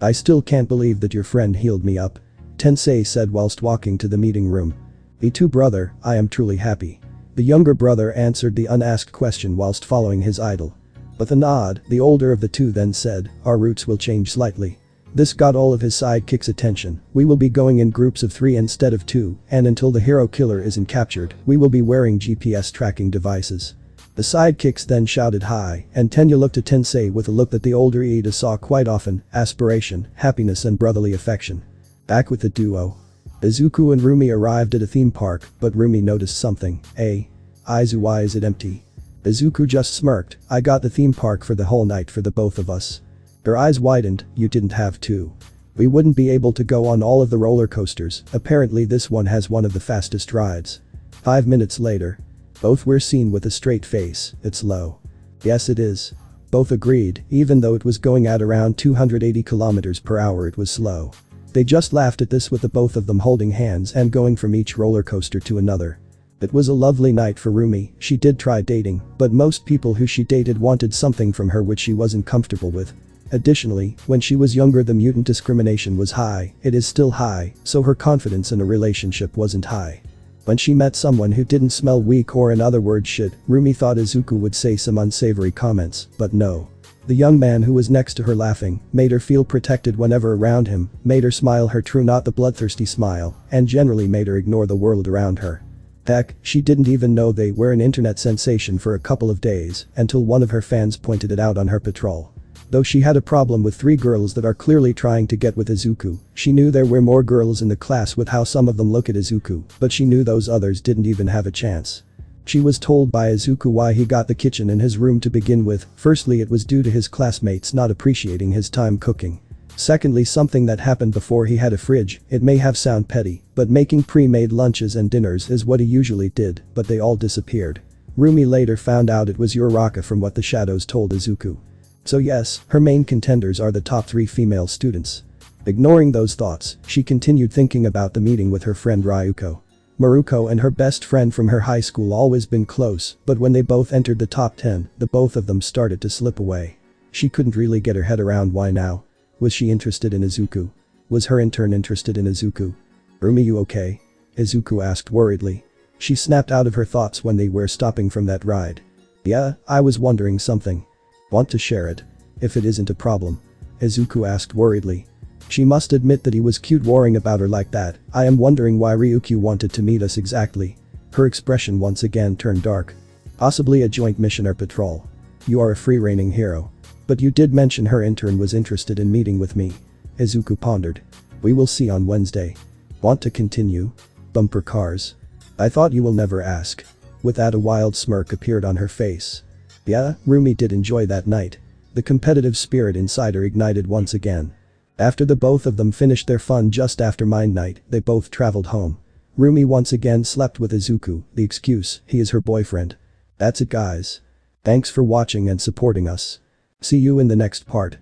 [SPEAKER 1] I still can't believe that your friend healed me up. Tensei said whilst walking to the meeting room. Me too brother, I am truly happy. The younger brother answered the unasked question whilst following his idol. With a nod, the older of the two then said, our routes will change slightly. This got all of his sidekicks' attention. We will be going in groups of 3 instead of 2, and until the hero killer isn't captured, we will be wearing GPS tracking devices. The sidekicks then shouted hi, and Tenya looked at Tensei with a look that the older Ida saw quite often, aspiration, happiness and brotherly affection. Back with the duo. Izuku and Rumi arrived at a theme park, but Rumi noticed something. Izu, why is it empty? Izuku just smirked, I got the theme park for the whole night for the both of us. Her eyes widened, you didn't have to. We wouldn't be able to go on all of the roller coasters, apparently this one has one of the fastest rides. 5 minutes later. Both were seen with a straight face, it's low. Yes it is. Both agreed, even though it was going at around 280 km per hour it was slow. They just laughed at this with the both of them holding hands and going from each roller coaster to another. It was a lovely night for Rumi, she did try dating, but most people who she dated wanted something from her which she wasn't comfortable with. Additionally, when she was younger the mutant discrimination was high, it is still high, so her confidence in a relationship wasn't high. When she met someone who didn't smell weak or in other words shit, Rumi thought Izuku would say some unsavory comments, but no. The young man who was next to her laughing, made her feel protected whenever around him, made her smile her true not the bloodthirsty smile, and generally made her ignore the world around her. Heck, she didn't even know they were an internet sensation for a couple of days, until one of her fans pointed it out on her patrol. Though she had a problem with 3 girls that are clearly trying to get with Izuku, she knew there were more girls in the class with how some of them look at Izuku, but she knew those others didn't even have a chance. She was told by Izuku why he got the kitchen in his room to begin with, firstly it was due to his classmates not appreciating his time cooking. Secondly something that happened before he had a fridge, it may have sound petty, but making pre-made lunches and dinners is what he usually did, but they all disappeared. Rumi later found out it was Uraraka from what the shadows told Izuku. So yes, her main contenders are the top 3 female students. Ignoring those thoughts, she continued thinking about the meeting with her friend Ryuko. Maruko and her best friend from her high school always been close, but when they both entered the top 10, the both of them started to slip away. She couldn't really get her head around why now. Was she interested in Izuku? Was her intern interested in Izuku? Rumi, you okay? Izuku asked worriedly. She snapped out of her thoughts when they were stopping from that ride. Yeah, I was wondering something. Want to share it? If it isn't a problem. Izuku asked worriedly. She must admit that he was cute worrying about her like that. I am wondering why Ryuko wanted to meet us exactly. Her expression once again turned dark. Possibly a joint mission or patrol. You are a free-reigning hero. But you did mention her intern was interested in meeting with me. Izuku pondered. We will see on Wednesday. Want to continue? Bumper cars. I thought you will never ask. With that a wild smirk appeared on her face. Yeah, Rumi did enjoy that night. The competitive spirit inside her ignited once again. After the both of them finished their fun just after mine night, they both traveled home. Rumi once again slept with Izuku, the excuse, he is her boyfriend. That's it guys. Thanks for watching and supporting us. See you in the next part.